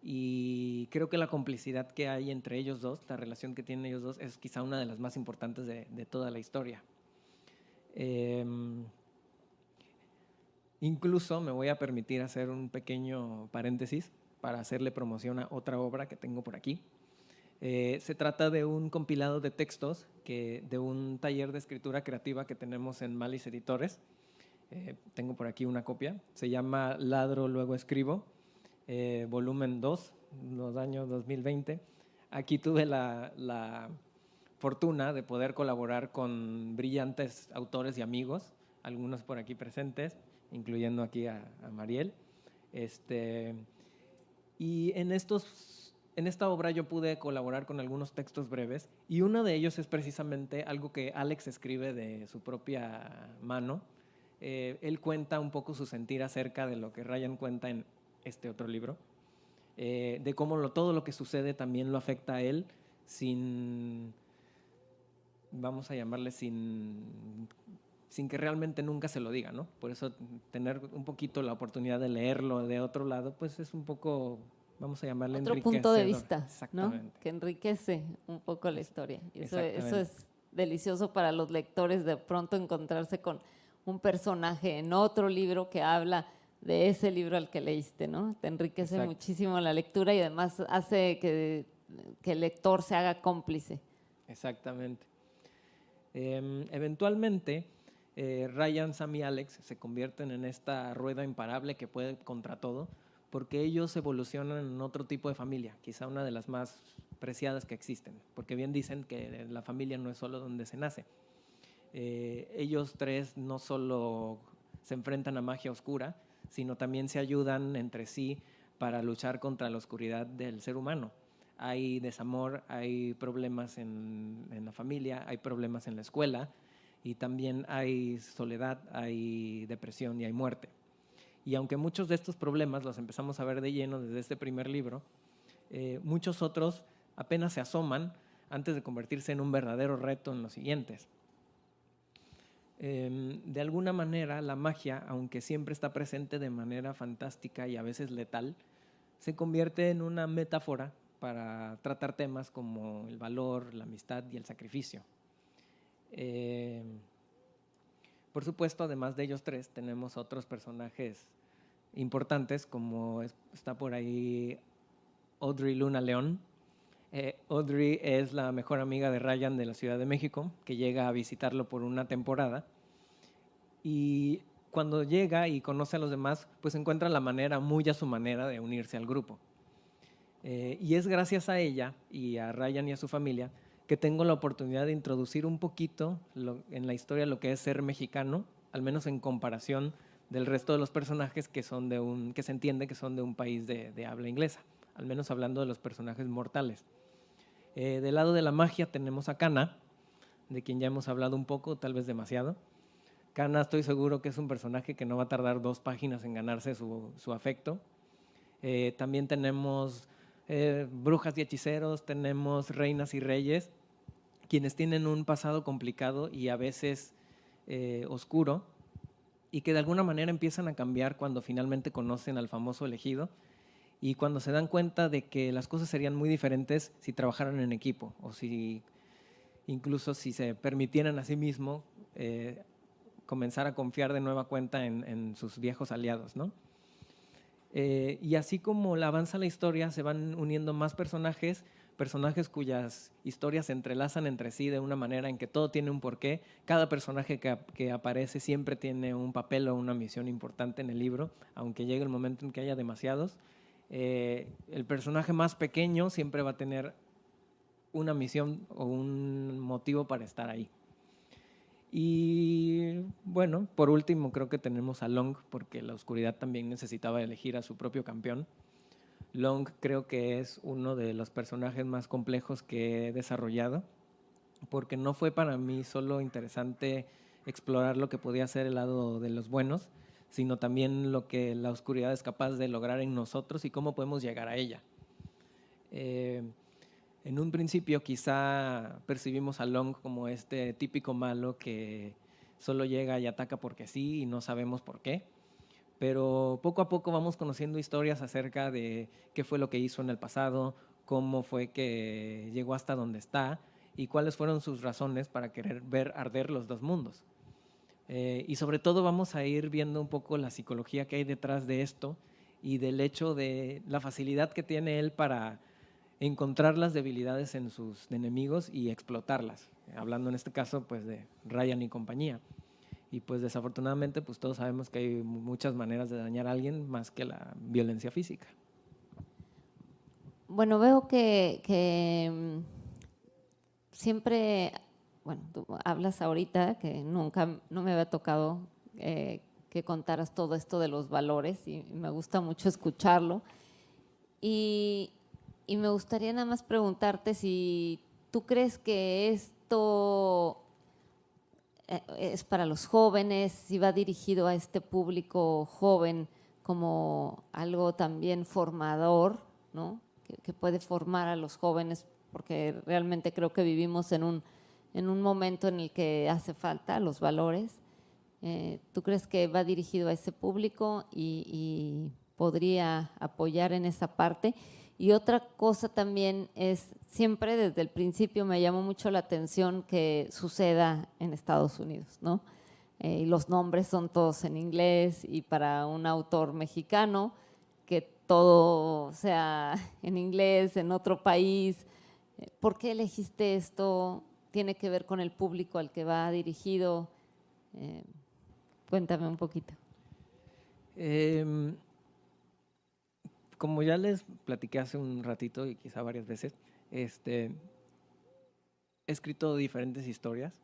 Y creo que la complicidad que hay entre ellos dos, la relación que tienen ellos dos, es quizá una de las más importantes de toda la historia. Incluso me voy a permitir hacer un pequeño paréntesis para hacerle promoción a otra obra que tengo por aquí. Se trata de un compilado de textos de un taller de escritura creativa que tenemos en Malice Editores. Tengo por aquí una copia. Se llama Ladro, luego escribo, volumen 2, los años 2020. Aquí tuve la fortuna de poder colaborar con brillantes autores y amigos, algunos por aquí presentes, incluyendo aquí a Mariel. Y en esta obra yo pude colaborar con algunos textos breves y uno de ellos es precisamente algo que Alex escribe de su propia mano. Él cuenta un poco su sentir acerca de lo que Ryan cuenta en este otro libro, de cómo todo lo que sucede también lo afecta a él vamos a llamarle sin que realmente nunca se lo diga, ¿no? Por eso tener un poquito la oportunidad de leerlo de otro lado, pues es un poco, vamos a llamarle otro enriquecedor. punto de vista, Exactamente. ¿no? Que enriquece un poco la historia. Y eso es delicioso para los lectores, de pronto encontrarse con un personaje en otro libro que habla de ese libro al que leíste, ¿no? Te enriquece Exacto. muchísimo la lectura y además hace que el lector se haga cómplice. Exactamente. Eventualmente, Ryan, Sam y Alex se convierten en esta rueda imparable que puede contra todo, porque ellos evolucionan en otro tipo de familia, quizá una de las más preciadas que existen, porque bien dicen que la familia no es solo donde se nace. Ellos tres no solo se enfrentan a magia oscura, sino también se ayudan entre sí para luchar contra la oscuridad del ser humano. Hay desamor, hay problemas en la familia, hay problemas en la escuela y también hay soledad, hay depresión y hay muerte. Y aunque muchos de estos problemas los empezamos a ver de lleno desde este primer libro, muchos otros apenas se asoman antes de convertirse en un verdadero reto en los siguientes. De alguna manera, la magia, aunque siempre está presente de manera fantástica y a veces letal, se convierte en una metáfora para tratar temas como el valor, la amistad y el sacrificio. Por supuesto, además de ellos tres, tenemos otros personajes importantes, como está por ahí Audrey Luna León. Audrey es la mejor amiga de Ryan de la Ciudad de México, que llega a visitarlo por una temporada. Y cuando llega y conoce a los demás, pues encuentra la manera, muy a su manera, de unirse al grupo. Y es gracias a ella y a Ryan y a su familia que tengo la oportunidad de introducir un poquito en la historia lo que es ser mexicano, al menos en comparación del resto de los personajes que se entiende que son de un país de habla inglesa, al menos hablando de los personajes mortales. Del lado de la magia tenemos a Kana, de quien ya hemos hablado un poco, tal vez demasiado. Kana, estoy seguro que es un personaje que no va a tardar 2 páginas en ganarse su afecto. También tenemos brujas y hechiceros, tenemos reinas y reyes, quienes tienen un pasado complicado y a veces oscuro, y que de alguna manera empiezan a cambiar cuando finalmente conocen al famoso elegido y cuando se dan cuenta de que las cosas serían muy diferentes si trabajaran en equipo o incluso si se permitieran a sí mismos comenzar a confiar de nueva cuenta en sus viejos aliados, ¿no? Y así como avanza la historia, se van uniendo más personajes cuyas historias se entrelazan entre sí de una manera en que todo tiene un porqué. Cada personaje que aparece siempre tiene un papel o una misión importante en el libro, aunque llegue el momento en que haya demasiados. El personaje más pequeño siempre va a tener una misión o un motivo para estar ahí. Y bueno, por último creo que tenemos a Long, porque la oscuridad también necesitaba elegir a su propio campeón. Long creo que es uno de los personajes más complejos que he desarrollado, porque no fue para mí solo interesante explorar lo que podía ser el lado de los buenos, sino también lo que la oscuridad es capaz de lograr en nosotros y cómo podemos llegar a ella. En un principio quizá percibimos a Long como este típico malo que solo llega y ataca porque sí y no sabemos por qué, pero poco a poco vamos conociendo historias acerca de qué fue lo que hizo en el pasado, cómo fue que llegó hasta donde está y cuáles fueron sus razones para querer ver arder los dos mundos. Y sobre todo vamos a ir viendo un poco la psicología que hay detrás de esto y del hecho de la facilidad que tiene él para encontrar las debilidades en sus enemigos y explotarlas, hablando en este caso pues de Ryan y compañía. Y pues desafortunadamente pues todos sabemos que hay muchas maneras de dañar a alguien más que la violencia física. Bueno, veo que siempre, bueno, tú hablas ahorita que nunca, no me había tocado que contaras todo esto de los valores y me gusta mucho escucharlo. Y me gustaría nada más preguntarte si tú crees que esto es para los jóvenes, si va dirigido a este público joven como algo también formador, ¿no? Que puede formar a los jóvenes, porque realmente creo que vivimos en un momento en el que hace falta los valores. ¿Tú crees que va dirigido a ese público y podría apoyar en esa parte? Y otra cosa también es, siempre desde el principio me llamó mucho la atención que suceda en Estados Unidos, ¿no? Y los nombres son todos en inglés y para un autor mexicano, que todo sea en inglés, en otro país. ¿Por qué elegiste esto? ¿Tiene que ver con el público al que va dirigido? Cuéntame un poquito. Como ya les platiqué hace un ratito y quizá varias veces, he escrito diferentes historias.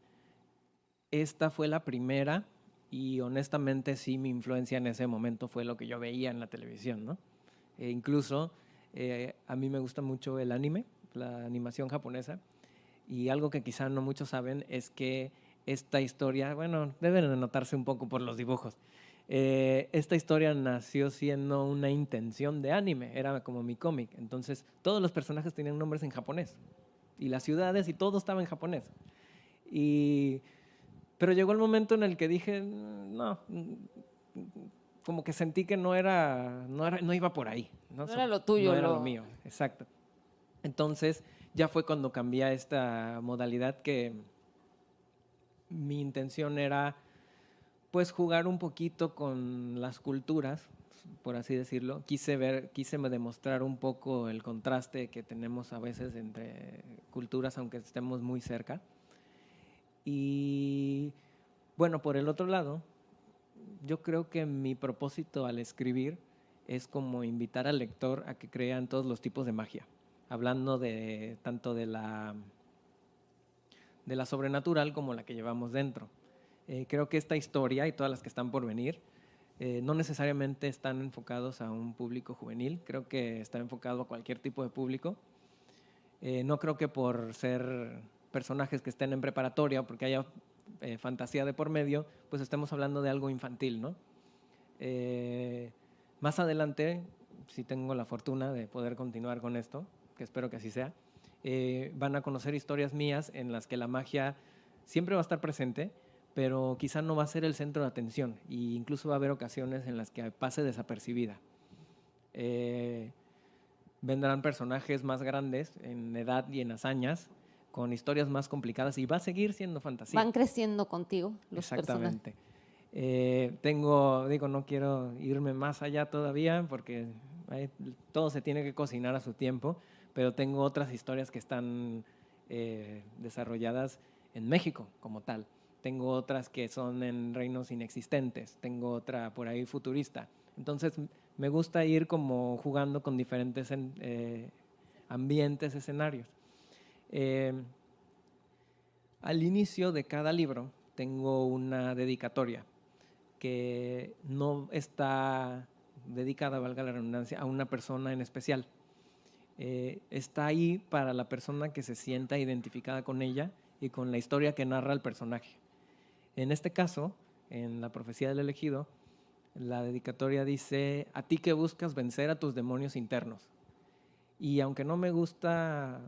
Esta fue la primera y honestamente sí, mi influencia en ese momento fue lo que yo veía en la televisión, ¿no? Incluso a mí me gusta mucho el anime, la animación japonesa, y algo que quizá no muchos saben es que esta historia, bueno, deben de notarse un poco por los dibujos. Esta historia nació siendo una intención de anime, era como mi cómic. Entonces, todos los personajes tenían nombres en japonés. Y las ciudades y todo estaba en japonés. Pero llegó el momento en el que dije, no, como que sentí que no iba por ahí. No era lo tuyo. No era lo mío, exacto. Entonces, ya fue cuando cambié a esta modalidad que mi intención era pues jugar un poquito con las culturas, por así decirlo. Quise demostrar un poco el contraste que tenemos a veces entre culturas, aunque estemos muy cerca. Y bueno, por el otro lado, yo creo que mi propósito al escribir es como invitar al lector a que crea en todos los tipos de magia, hablando de tanto de la sobrenatural como la que llevamos dentro. Creo que esta historia y todas las que están por venir no necesariamente están enfocados a un público juvenil, creo que está enfocado a cualquier tipo de público. No creo que por ser personajes que estén en preparatoria o porque haya fantasía de por medio, pues estemos hablando de algo infantil, ¿no? Más adelante, si tengo la fortuna de poder continuar con esto, que espero que así sea, van a conocer historias mías en las que la magia siempre va a estar presente, pero quizá no va a ser el centro de atención e incluso va a haber ocasiones en las que pase desapercibida. Vendrán personajes más grandes en edad y en hazañas, con historias más complicadas y va a seguir siendo fantasía. Van creciendo contigo los Exactamente. Personajes. No quiero irme más allá todavía porque todo se tiene que cocinar a su tiempo, pero tengo otras historias que están desarrolladas en México como tal. Tengo otras que son en reinos inexistentes, tengo otra por ahí futurista. Entonces me gusta ir como jugando con diferentes ambientes, escenarios. Al inicio de cada libro tengo una dedicatoria que no está dedicada, valga la redundancia, a una persona en especial. Está ahí para la persona que se sienta identificada con ella y con la historia que narra el personaje. En este caso, en La profecía del elegido, la dedicatoria dice: a ti que buscas vencer a tus demonios internos. Y aunque no me gusta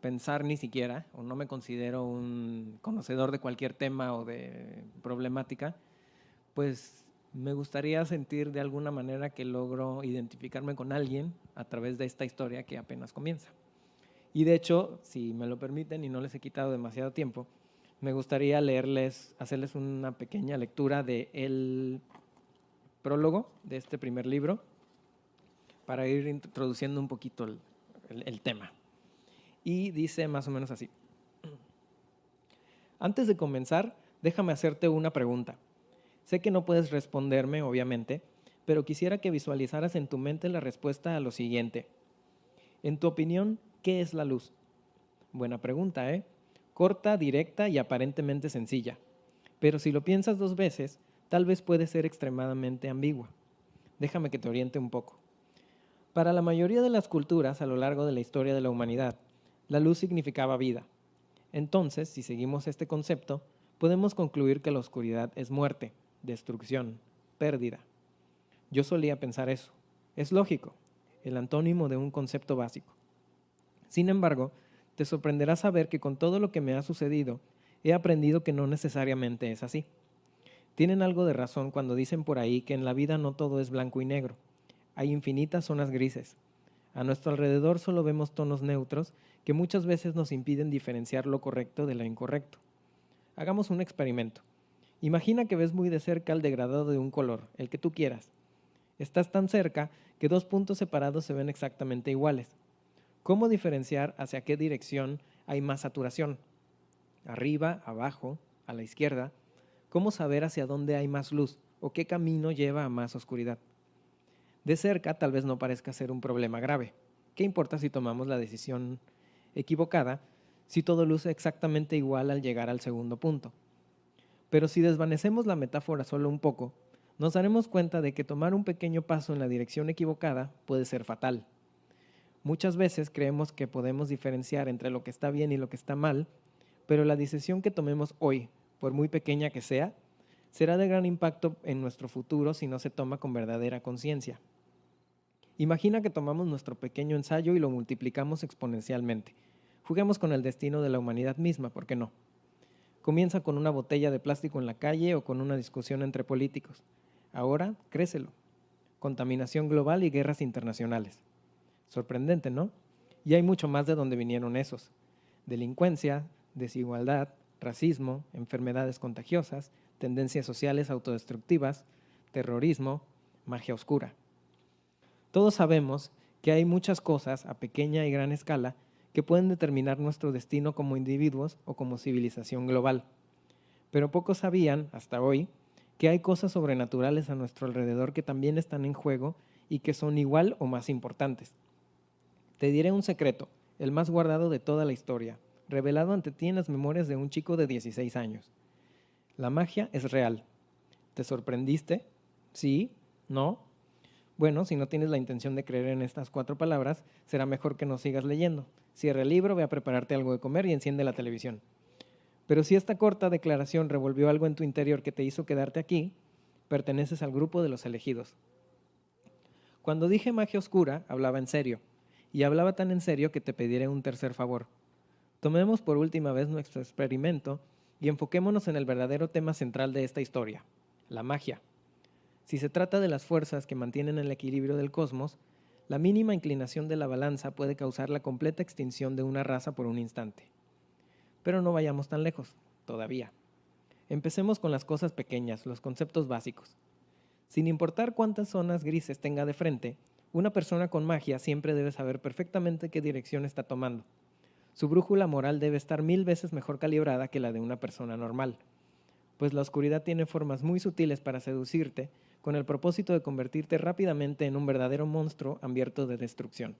pensar ni siquiera, o no me considero un conocedor de cualquier tema o de problemática, pues me gustaría sentir de alguna manera que logro identificarme con alguien a través de esta historia que apenas comienza. Y de hecho, si me lo permiten y no les he quitado demasiado tiempo, me gustaría hacerles una pequeña lectura del prólogo de este primer libro para ir introduciendo un poquito el tema. Y dice más o menos así: antes de comenzar, déjame hacerte una pregunta. Sé que no puedes responderme, obviamente, pero quisiera que visualizaras en tu mente la respuesta a lo siguiente. En tu opinión, ¿qué es la luz? Buena pregunta, ¿eh? Corta, directa y aparentemente sencilla. Pero si lo piensas 2 veces, tal vez puede ser extremadamente ambigua. Déjame que te oriente un poco. Para la mayoría de las culturas a lo largo de la historia de la humanidad, la luz significaba vida. Entonces, si seguimos este concepto, podemos concluir que la oscuridad es muerte, destrucción, pérdida. Yo solía pensar eso. Es lógico, el antónimo de un concepto básico. Sin embargo, te sorprenderá saber que con todo lo que me ha sucedido, he aprendido que no necesariamente es así. Tienen algo de razón cuando dicen por ahí que en la vida no todo es blanco y negro. Hay infinitas zonas grises. A nuestro alrededor solo vemos tonos neutros que muchas veces nos impiden diferenciar lo correcto de lo incorrecto. Hagamos un experimento. Imagina que ves muy de cerca el degradado de un color, el que tú quieras. Estás tan cerca que 2 puntos separados se ven exactamente iguales. ¿Cómo diferenciar hacia qué dirección hay más saturación? ¿Arriba, abajo, a la izquierda? ¿Cómo saber hacia dónde hay más luz o qué camino lleva a más oscuridad? De cerca tal vez no parezca ser un problema grave. ¿Qué importa si tomamos la decisión equivocada si todo luce exactamente igual al llegar al segundo punto? Pero si desvanecemos la metáfora solo un poco, nos daremos cuenta de que tomar un pequeño paso en la dirección equivocada puede ser fatal. Muchas veces creemos que podemos diferenciar entre lo que está bien y lo que está mal, pero la decisión que tomemos hoy, por muy pequeña que sea, será de gran impacto en nuestro futuro si no se toma con verdadera conciencia. Imagina que tomamos nuestro pequeño ensayo y lo multiplicamos exponencialmente. Juguemos con el destino de la humanidad misma, ¿por qué no? Comienza con una botella de plástico en la calle o con una discusión entre políticos. Ahora, crécelo. Contaminación global y guerras internacionales. Sorprendente, ¿no? Y hay mucho más de donde vinieron esos. Delincuencia, desigualdad, racismo, enfermedades contagiosas, tendencias sociales autodestructivas, terrorismo, magia oscura. Todos sabemos que hay muchas cosas a pequeña y gran escala que pueden determinar nuestro destino como individuos o como civilización global. Pero pocos sabían, hasta hoy, que hay cosas sobrenaturales a nuestro alrededor que también están en juego y que son igual o más importantes. Te diré un secreto, el más guardado de toda la historia, revelado ante ti en las memorias de un chico de 16 años. La magia es real. ¿Te sorprendiste? ¿Sí? ¿No? Bueno, si no tienes la intención de creer en estas 4 palabras, será mejor que no sigas leyendo. Cierra el libro, ve a prepararte algo de comer y enciende la televisión. Pero si esta corta declaración revolvió algo en tu interior que te hizo quedarte aquí, perteneces al grupo de los elegidos. Cuando dije magia oscura, hablaba en serio. Y hablaba tan en serio que te pediré un tercer favor. Tomemos por última vez nuestro experimento y enfoquémonos en el verdadero tema central de esta historia, la magia. Si se trata de las fuerzas que mantienen el equilibrio del cosmos, la mínima inclinación de la balanza puede causar la completa extinción de una raza por un instante. Pero no vayamos tan lejos, todavía. Empecemos con las cosas pequeñas, los conceptos básicos. Sin importar cuántas zonas grises tenga de frente, una persona con magia siempre debe saber perfectamente qué dirección está tomando. Su brújula moral debe estar 1000 veces mejor calibrada que la de una persona normal, pues la oscuridad tiene formas muy sutiles para seducirte con el propósito de convertirte rápidamente en un verdadero monstruo hambriento de destrucción.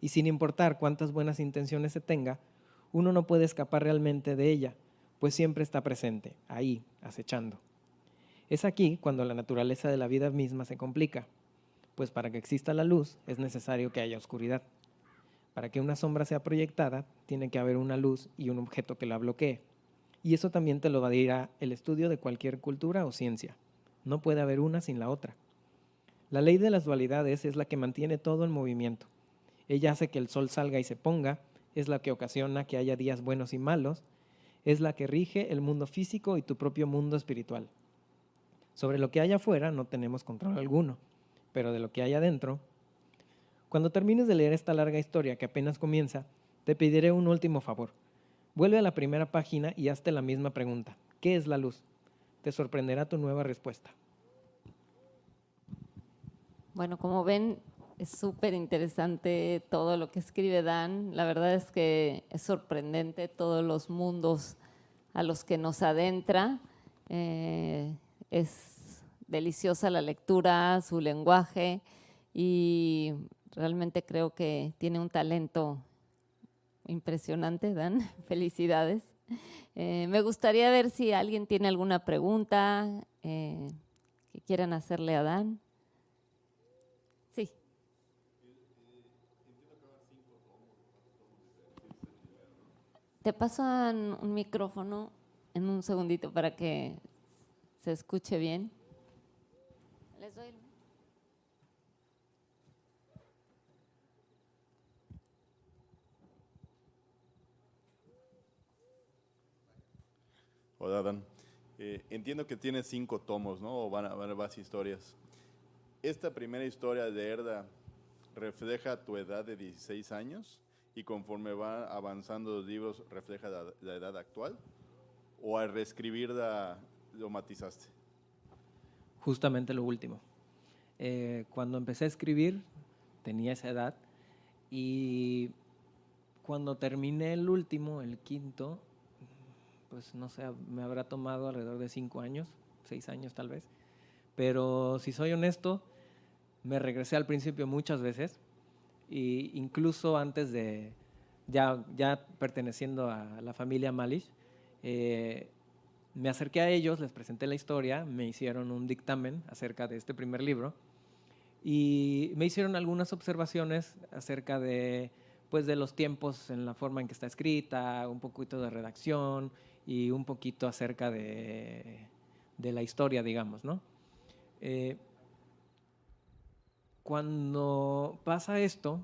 Y sin importar cuántas buenas intenciones se tenga, uno no puede escapar realmente de ella, pues siempre está presente, ahí, acechando. Es aquí cuando la naturaleza de la vida misma se complica, pues para que exista la luz es necesario que haya oscuridad. Para que una sombra sea proyectada, tiene que haber una luz y un objeto que la bloquee. Y eso también te lo dirá el estudio de cualquier cultura o ciencia. No puede haber una sin la otra. La ley de las dualidades es la que mantiene todo en movimiento. Ella hace que el sol salga y se ponga, es la que ocasiona que haya días buenos y malos, es la que rige el mundo físico y tu propio mundo espiritual. Sobre lo que hay afuera no tenemos control alguno, pero de lo que hay adentro. Cuando termines de leer esta larga historia que apenas comienza, te pediré un último favor. Vuelve a la primera página y hazte la misma pregunta. ¿Qué es la luz? Te sorprenderá tu nueva respuesta. Bueno, como ven, es súper interesante todo lo que escribe Dan. La verdad es que es sorprendente todos los mundos a los que nos adentra. Es deliciosa la lectura, su lenguaje, y realmente creo que tiene un talento impresionante, Dan. Felicidades. Me gustaría ver si alguien tiene alguna pregunta que quieran hacerle a Dan. Sí. Te paso un micrófono en un segundito para que se escuche bien. Les doy. Hola, Dan. Entiendo que tiene 5 tomos, ¿no? O van a haber más historias. Esta primera historia de Erda refleja tu edad de 16 años y conforme van avanzando los libros refleja la edad actual, o al reescribirla lo matizaste. Justamente lo último. Cuando empecé a escribir tenía esa edad y cuando terminé el último, el quinto, pues no sé, me habrá tomado alrededor de 5 años, 6 años tal vez. Pero si soy honesto, me regresé al principio muchas veces, e incluso antes de, ya perteneciendo a la familia Malish, me acerqué a ellos, les presenté la historia, me hicieron un dictamen acerca de este primer libro y me hicieron algunas observaciones acerca de, pues, de los tiempos en la forma en que está escrita, un poquito de redacción y un poquito acerca de de la historia, digamos, ¿no? Cuando pasa esto,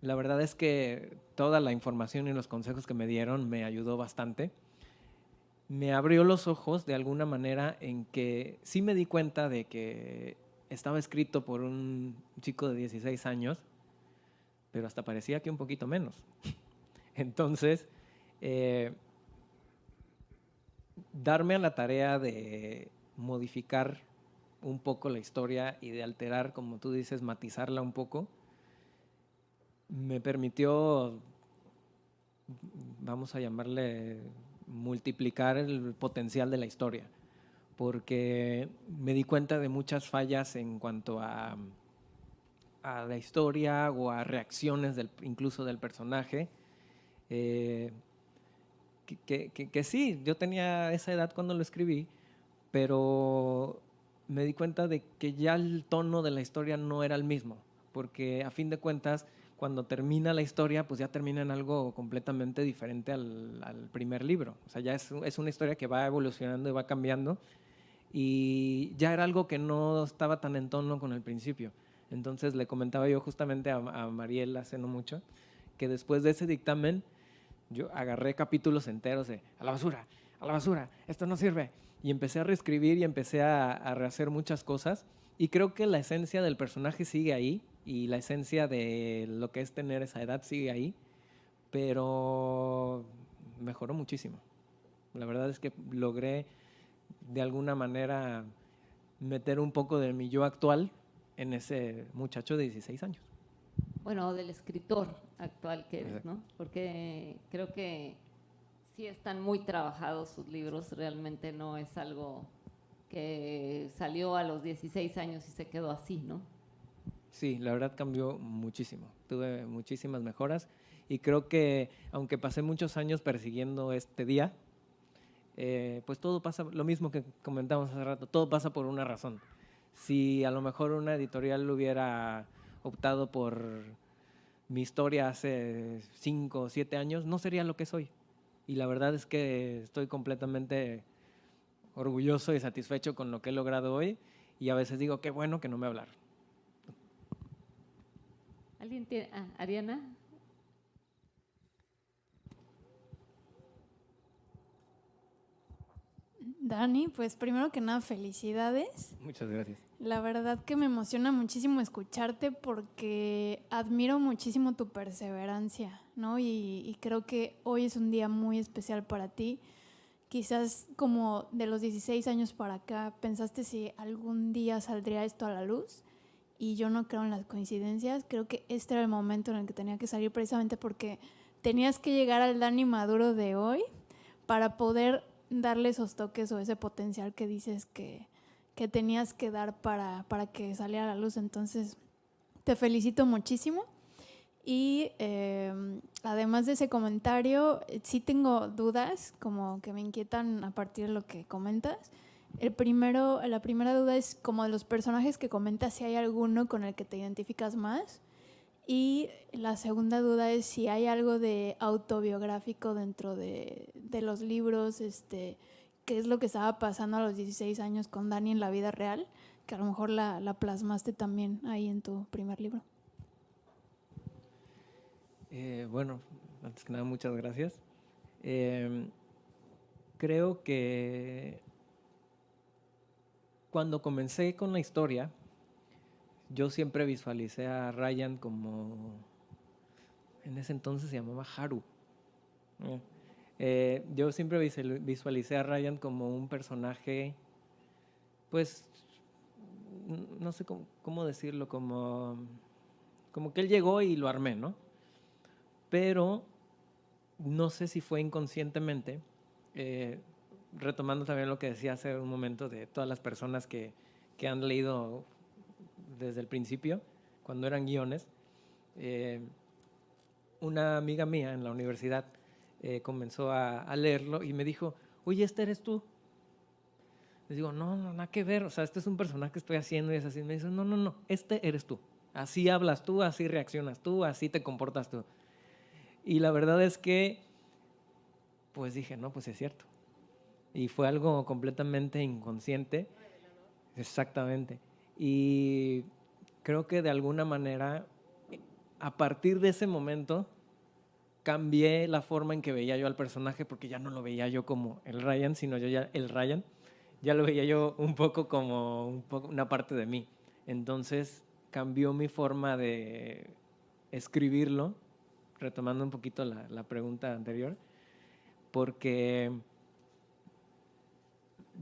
la verdad es que toda la información y los consejos que me dieron me ayudó bastante. Me abrió los ojos de alguna manera en que sí me di cuenta de que estaba escrito por un chico de 16 años, pero hasta parecía que un poquito menos. Entonces, darme a la tarea de modificar un poco la historia y de alterar, como tú dices, matizarla un poco, me permitió, vamos a llamarle, multiplicar el potencial de la historia, porque me di cuenta de muchas fallas en cuanto a la historia o a reacciones incluso del personaje, que sí, yo tenía esa edad cuando lo escribí, pero me di cuenta de que ya el tono de la historia no era el mismo, porque a fin de cuentas, cuando termina la historia, pues ya termina en algo completamente diferente al primer libro. O sea, ya es una historia que va evolucionando y va cambiando, y ya era algo que no estaba tan en tono con el principio. Entonces le comentaba yo justamente a Mariel hace no mucho, que después de ese dictamen, yo agarré capítulos enteros de a la basura, esto no sirve. Y empecé a reescribir y empecé a rehacer muchas cosas. Y creo que la esencia del personaje sigue ahí y la esencia de lo que es tener esa edad sigue ahí, pero mejoró muchísimo. La verdad es que logré de alguna manera meter un poco de mi yo actual en ese muchacho de 16 años. Bueno, del escritor actual que eres, ¿no? Porque creo que sí están muy trabajados sus libros, realmente no es algo que salió a los 16 años y se quedó así, ¿no? Sí, la verdad cambió muchísimo, tuve muchísimas mejoras y creo que aunque pasé muchos años persiguiendo este día, pues todo pasa, lo mismo que comentamos hace rato, todo pasa por una razón. Si a lo mejor una editorial hubiera optado por mi historia hace 5 o 7 años, no sería lo que soy. Y la verdad es que estoy completamente orgulloso y satisfecho con lo que he logrado hoy y a veces digo, qué bueno que no me hablaron. ¿Alguien tiene? Ariana. Dani, pues primero que nada, felicidades. Muchas gracias. La verdad que me emociona muchísimo escucharte porque admiro muchísimo tu perseverancia, ¿no? Y creo que hoy es un día muy especial para ti. Quizás como de los 16 años para acá, pensaste si algún día saldría esto a la luz y yo no creo en las coincidencias. Creo que este era el momento en el que tenía que salir precisamente porque tenías que llegar al Dani maduro de hoy para poder darle esos toques o ese potencial que dices que tenías que dar para que saliera a la luz. Entonces, te felicito muchísimo. Y además de ese comentario, sí tengo dudas como que me inquietan a partir de lo que comentas. La primera duda es como de los personajes que comentas, si hay alguno con el que te identificas más. Y la segunda duda es si hay algo de autobiográfico dentro de los libros, qué es lo que estaba pasando a los 16 años con Dani en la vida real, que a lo mejor la plasmaste también ahí en tu primer libro. Bueno, antes que nada, muchas gracias. Creo que cuando comencé con la historia, yo siempre visualicé a Ryan como, en ese entonces se llamaba Haru. Yo siempre visualicé a Ryan como un personaje, pues, no sé cómo decirlo, como que él llegó y lo armé, ¿no? Pero no sé si fue inconscientemente, retomando también lo que decía hace un momento de todas las personas que han leído desde el principio, cuando eran guiones, una amiga mía en la universidad comenzó a leerlo y me dijo, oye, ¿este eres tú? Les digo, no, nada que ver, o sea, este es un personaje que estoy haciendo y es así. Me dice, no, este eres tú. Así hablas tú, así reaccionas tú, así te comportas tú. Y la verdad es que, pues dije, no, pues es cierto. Y fue algo completamente inconsciente. Exactamente. Y creo que de alguna manera, a partir de ese momento, cambié la forma en que veía yo al personaje, porque ya no lo veía yo como el Ryan, sino yo ya el Ryan. Ya lo veía yo un poco como una parte de mí. Entonces cambió mi forma de escribirlo, retomando un poquito la pregunta anterior, porque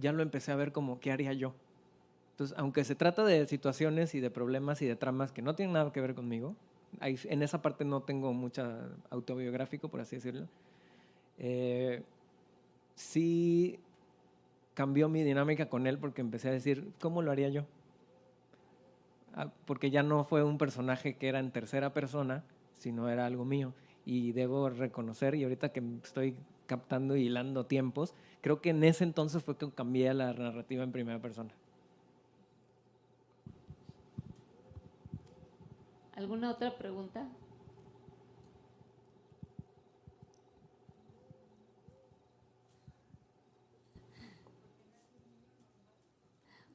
ya lo empecé a ver como, ¿qué haría yo? Entonces, aunque se trata de situaciones y de problemas y de tramas que no tienen nada que ver conmigo, en esa parte no tengo mucha autobiográfico, por así decirlo, sí cambió mi dinámica con él porque empecé a decir, ¿cómo lo haría yo? Porque ya no fue un personaje que era en tercera persona, sino era algo mío. Y debo reconocer, y ahorita que estoy captando y hilando tiempos, creo que en ese entonces fue que cambié la narrativa en primera persona. ¿Alguna otra pregunta?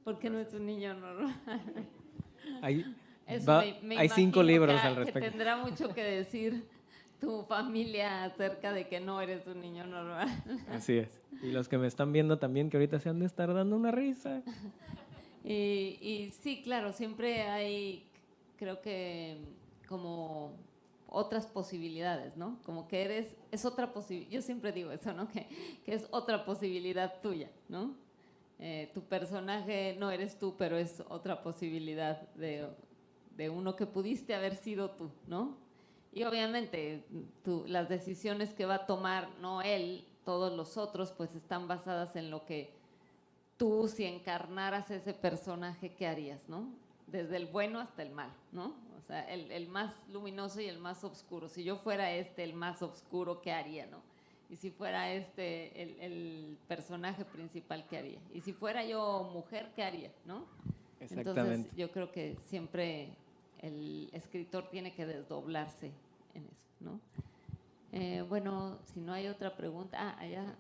Porque no es un niño normal. Hay Me 5 imagino libros que, al que respecto. tendrá mucho que decir tu familia acerca de que no eres un niño normal. Así es. Y los que me están viendo también, que ahorita se han de estar dando una risa. Y sí, claro, siempre hay, creo que como otras posibilidades, ¿no? Como que es otra posibilidad, yo siempre digo eso, ¿no? Que es otra posibilidad tuya, ¿no? Tu personaje no eres tú, pero es otra posibilidad de uno que pudiste haber sido tú, ¿no? Y obviamente las decisiones que va a tomar, no él, todos los otros, pues están basadas en lo que tú, si encarnaras ese personaje, ¿qué harías, no? Desde el bueno hasta el malo, ¿no? O sea, el más luminoso y el más oscuro. Si yo fuera el más oscuro, ¿qué haría, no? Y si fuera el personaje principal, ¿qué haría? Y si fuera yo mujer, ¿qué haría, no? Exactamente. Entonces, yo creo que siempre el escritor tiene que desdoblarse en eso, ¿no? Bueno, si no hay otra pregunta. Allá.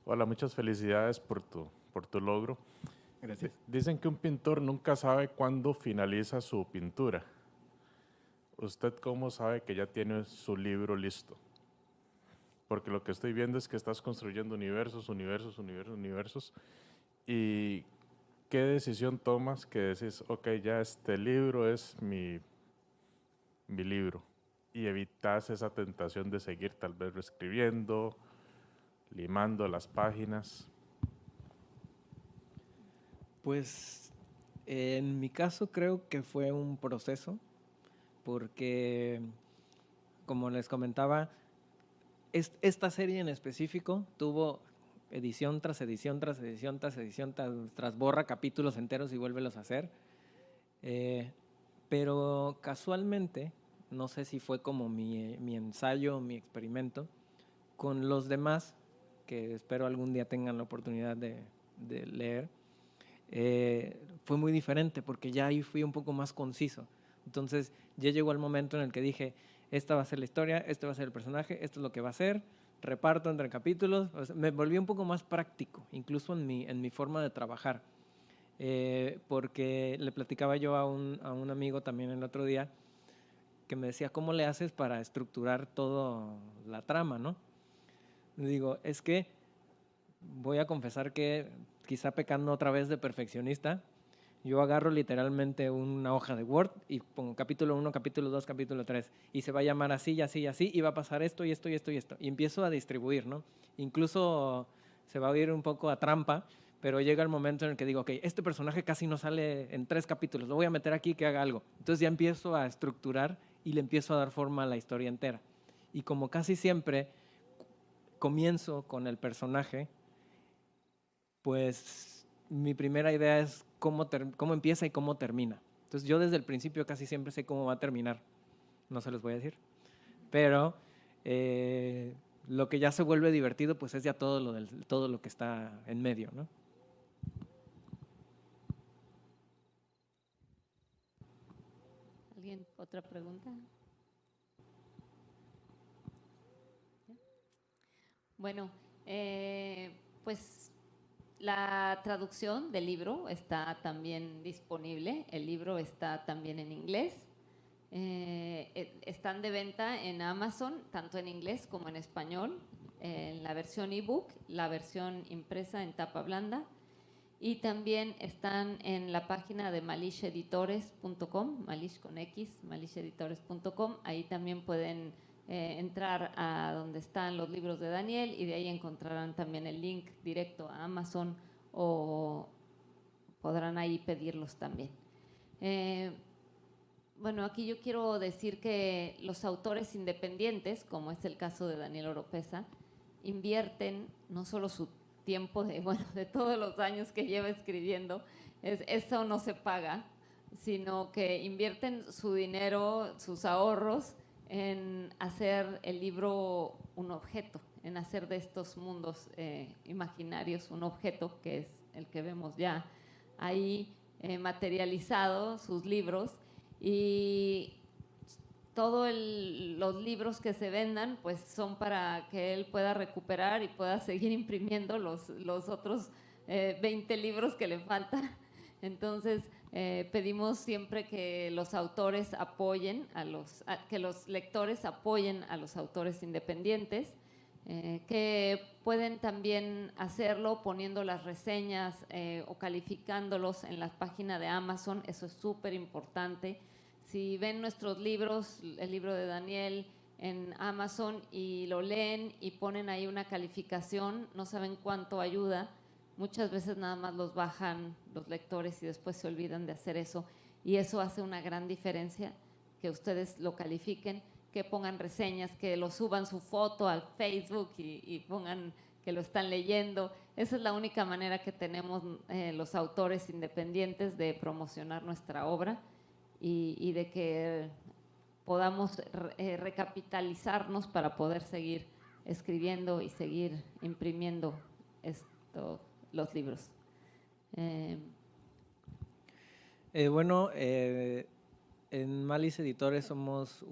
Hola, muchas felicidades por tu logro. Gracias. Dicen que un pintor nunca sabe cuándo finaliza su pintura. ¿Usted cómo sabe que ya tiene su libro listo? Porque lo que estoy viendo es que estás construyendo universos. ¿Y qué decisión tomas que decís, ok, ya este libro es mi libro? Y evitas esa tentación de seguir tal vez reescribiendo, limando las páginas. Pues en mi caso creo que fue un proceso, porque como les comentaba, esta serie en específico tuvo edición tras edición, tras edición, tras edición, tras borra capítulos enteros y vuélvelos a hacer. Pero casualmente, no sé si fue como mi ensayo, mi experimento, con los demás, que espero algún día tengan la oportunidad de leer, fue muy diferente porque ya ahí fui un poco más conciso. Entonces ya llegó el momento en el que dije, esta va a ser la historia, este va a ser el personaje, esto es lo que va a ser, reparto entre capítulos. O sea, me volví un poco más práctico, incluso en mi forma de trabajar. Porque le platicaba yo a un amigo también el otro día, que me decía, ¿cómo le haces para estructurar toda la trama, no? Le digo, es que voy a confesar que quizá pecando otra vez de perfeccionista, yo agarro literalmente una hoja de Word y pongo capítulo 1, capítulo 2, capítulo 3 y se va a llamar así y así y así y va a pasar esto y esto y esto y esto. Y empiezo a distribuir, ¿no? Incluso se va a oír un poco a trampa, pero llega el momento en el que digo, ok, este personaje casi no sale en 3 capítulos, lo voy a meter aquí que haga algo. Entonces ya empiezo a estructurar y le empiezo a dar forma a la historia entera. Y como casi siempre comienzo con el personaje, pues mi primera idea es cómo empieza y cómo termina. Entonces yo desde el principio casi siempre sé cómo va a terminar. No se los voy a decir. Pero lo que ya se vuelve divertido pues es ya todo lo que está en medio, ¿no? ¿Alguien? ¿Otra pregunta? Bueno, Pues la traducción del libro está también disponible. El libro está también en inglés. Están de venta en Amazon, tanto en inglés como en español, en la versión ebook, la versión impresa en tapa blanda. Y también están en la página de malisheditores.com, Malish con X, malisheditores.com. Ahí también pueden entrar a donde están los libros de Daniel y de ahí encontrarán también el link directo a Amazon o podrán ahí pedirlos también. Bueno, aquí yo quiero decir que los autores independientes, como es el caso de Daniel Oropeza, invierten no solo su tiempo de todos los años que lleva escribiendo, eso no se paga, sino que invierten su dinero, sus ahorros en hacer el libro un objeto, en hacer de estos mundos imaginarios un objeto, que es el que vemos ya ahí materializado, sus libros, y todos los libros que se vendan pues son para que él pueda recuperar y pueda seguir imprimiendo los otros 20 libros que le faltan. Entonces pedimos siempre que los autores apoyen que los lectores apoyen a los autores independientes, que pueden también hacerlo poniendo las reseñas o calificándolos en la página de Amazon. Eso es súper importante. Si ven nuestros libros, el libro de Daniel en Amazon y lo leen y ponen ahí una calificación, no saben cuánto ayuda. Muchas veces nada más los bajan los lectores y después se olvidan de hacer eso. Y eso hace una gran diferencia, que ustedes lo califiquen, que pongan reseñas, que lo suban su foto al Facebook y pongan que lo están leyendo. Esa es la única manera que tenemos los autores independientes de promocionar nuestra obra y de que podamos recapitalizarnos para poder seguir escribiendo y seguir imprimiendo los libros. Bueno, en Malish Editores somos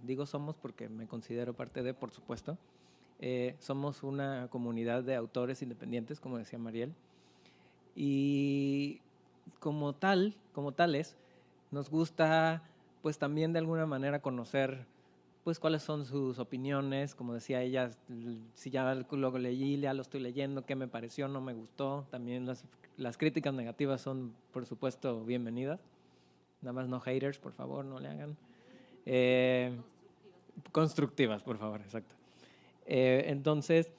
digo somos porque me considero parte de, por supuesto, somos una comunidad de autores independientes, como decía Mariel, y como tales, nos gusta pues también de alguna manera conocer pues cuáles son sus opiniones, como decía ella, si ya lo leí, ya lo estoy leyendo, qué me pareció, no me gustó. También las críticas negativas son, por supuesto, bienvenidas. Nada más no haters, por favor, no le hagan. Constructivas, por favor, exacto. Entonces,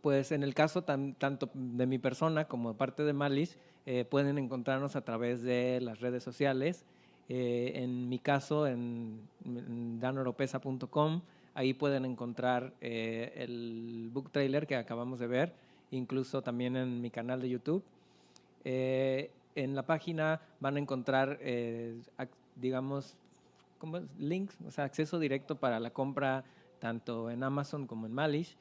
pues en el caso tanto de mi persona como de parte de Malish, pueden encontrarnos a través de las redes sociales. En mi caso, en danoropeza.com, ahí pueden encontrar el book trailer que acabamos de ver, incluso también en mi canal de YouTube. En la página van a encontrar, digamos, links, o sea, acceso directo para la compra tanto en Amazon como en Malish.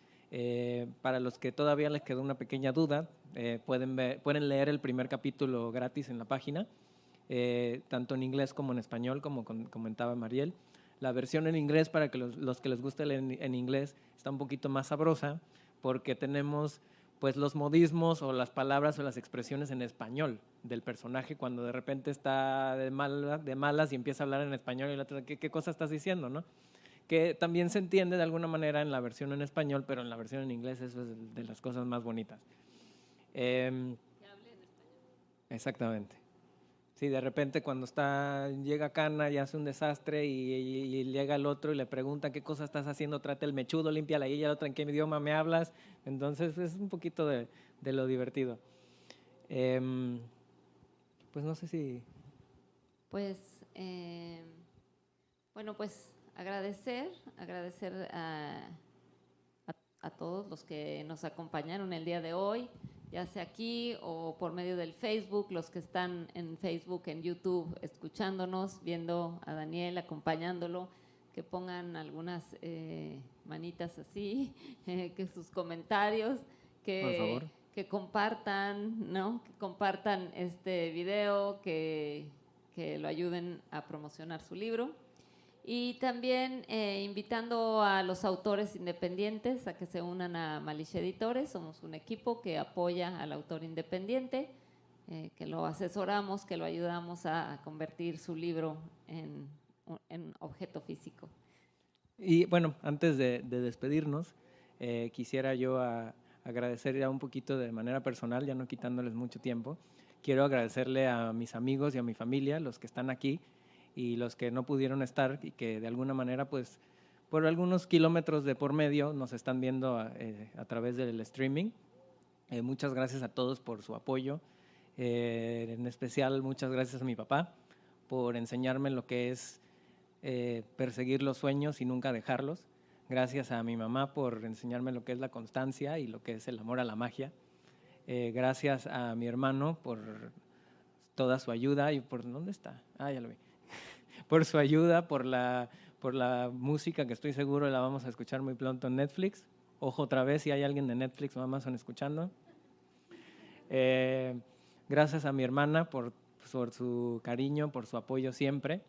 Para los que todavía les quedó una pequeña duda, pueden leer el primer capítulo gratis en la página, tanto en inglés como en español, como comentaba Mariel. La versión en inglés, para que los que les guste leer en inglés, está un poquito más sabrosa, porque tenemos pues los modismos o las palabras o las expresiones en español del personaje cuando de repente está de malas y empieza a hablar en español y la otra, ¿qué cosa estás diciendo, no? Que también se entiende de alguna manera en la versión en español, pero en la versión en inglés eso es de las cosas más bonitas. Que hable en español. Exactamente. Sí, de repente cuando llega Cana y hace un desastre y llega el otro y le pregunta qué cosa estás haciendo, trata el mechudo, limpia la guilla, el otro en qué idioma me hablas. Entonces es un poquito de lo divertido. Pues no sé si... Pues, bueno, pues agradecer a todos los que nos acompañaron el día de hoy, ya sea aquí o por medio del Facebook, los que están en Facebook, en YouTube, escuchándonos, viendo a Daniel, acompañándolo, que pongan algunas manitas así, que sus comentarios, por favor, que compartan, ¿no? Que compartan este video, que lo ayuden a promocionar su libro. Y también invitando a los autores independientes a que se unan a Malish Editores. Somos un equipo que apoya al autor independiente, que lo asesoramos, que lo ayudamos a convertir su libro en objeto físico. Y bueno, antes de despedirnos, quisiera yo agradecer ya un poquito de manera personal, ya no quitándoles mucho tiempo. Quiero agradecerle a mis amigos y a mi familia, los que están aquí y los que no pudieron estar y que de alguna manera, pues, por algunos kilómetros de por medio nos están viendo a través del streaming. Muchas gracias a todos por su apoyo. En especial, muchas gracias a mi papá por enseñarme lo que es perseguir los sueños y nunca dejarlos. Gracias a mi mamá por enseñarme lo que es la constancia y lo que es el amor a la magia. Gracias a mi hermano por toda su ayuda y por... ¿Dónde está? Ah, ya lo vi. Por su ayuda, por la música que estoy seguro la vamos a escuchar muy pronto en Netflix. Ojo otra vez, si hay alguien de Netflix o Amazon escuchando. Gracias a mi hermana por su cariño, por su apoyo siempre.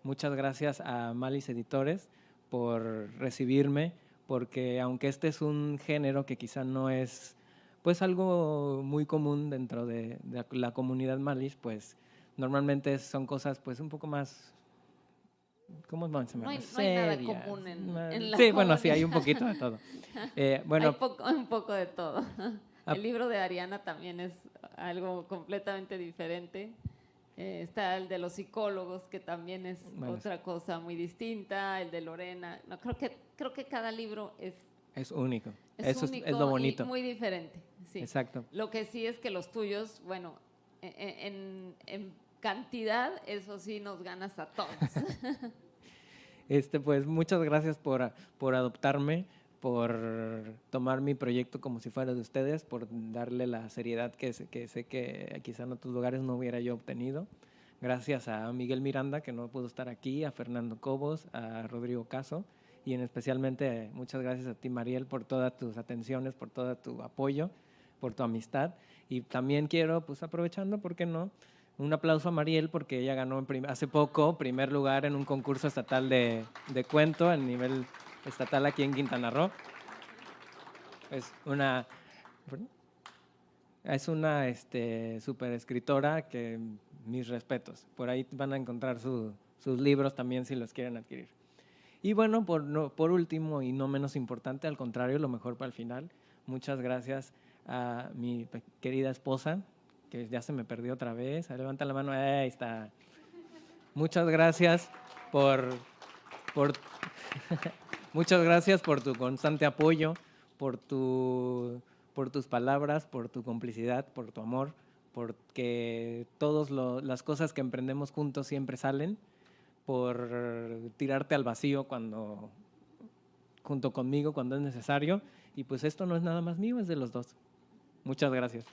Muchas gracias a Malish Editores por recibirme, porque aunque este es un género que quizá no es pues algo muy común dentro de la comunidad Malish, pues normalmente son cosas pues un poco más... ¿Cómo se llama? No hay nada común en la sí, bueno, comunidad. sí, hay un poquito de todo. Bueno, Hay un poco de todo. El libro de Ariana también es algo completamente diferente. Está el de los psicólogos, que también es otra cosa muy distinta. El de Lorena. No, creo que cada libro es único. Es único es lo bonito. Y muy diferente. Sí. Exacto. Lo que sí es que los tuyos, bueno, en cantidad, eso sí nos ganas a todos. Pues muchas gracias por adoptarme, por tomar mi proyecto como si fuera de ustedes, por darle la seriedad que sé que quizá en otros lugares no hubiera yo obtenido. Gracias a Miguel Miranda, que no pudo estar aquí, a Fernando Cobos, a Rodrigo Caso, y especialmente muchas gracias a ti, Mariel, por todas tus atenciones, por todo tu apoyo, por tu amistad. Y también quiero, pues aprovechando, ¿por qué no?, un aplauso a Mariel porque ella ganó hace poco primer lugar en un concurso estatal de cuento a nivel estatal aquí en Quintana Roo. Es una súper escritora que mis respetos. Por ahí van a encontrar sus libros también si los quieren adquirir. Y bueno, por último y no menos importante, al contrario, lo mejor para el final, muchas gracias a mi querida esposa, que ya se me perdió otra vez. Levanta la mano, ahí está. Muchas gracias muchas gracias por tu constante apoyo, por tus palabras, por tu complicidad, por tu amor, porque todas las cosas que emprendemos juntos siempre salen, por tirarte al vacío junto conmigo cuando es necesario. Y pues esto no es nada más mío, es de los dos. Muchas gracias.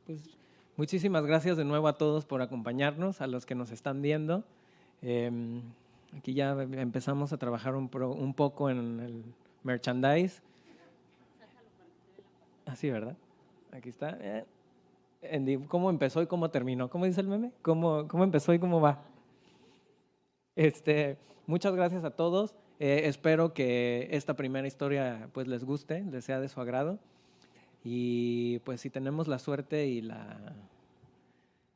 Pues muchísimas gracias de nuevo a todos por acompañarnos, a los que nos están viendo. Aquí ya empezamos a trabajar un poco en el merchandise. Así, ¿verdad? Aquí está. ¿Cómo empezó y cómo terminó? ¿Cómo dice el meme? ¿Cómo empezó y cómo va? Muchas gracias a todos. Espero que esta primera historia pues les guste, les sea de su agrado. Y pues si tenemos la suerte y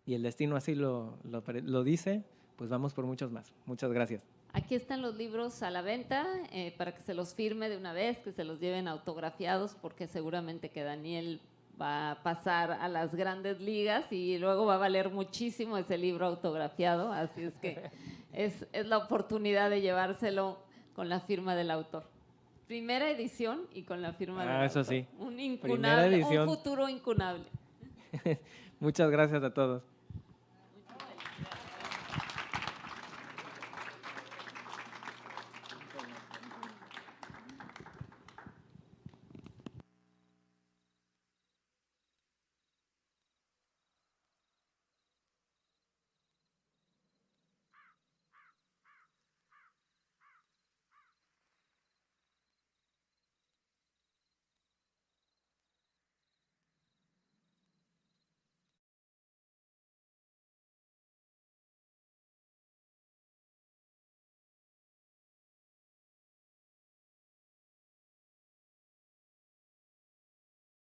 el destino así lo dice, pues vamos por muchos más. Muchas gracias. Aquí están los libros a la venta para que se los firme de una vez, que se los lleven autografiados, porque seguramente que Daniel va a pasar a las grandes ligas y luego va a valer muchísimo ese libro autografiado. Así es que es la oportunidad de llevárselo con la firma del autor. Primera edición y con la firma del autor. Eso sí. Un incunable, edición. un futuro incunable. Muchas gracias a todos.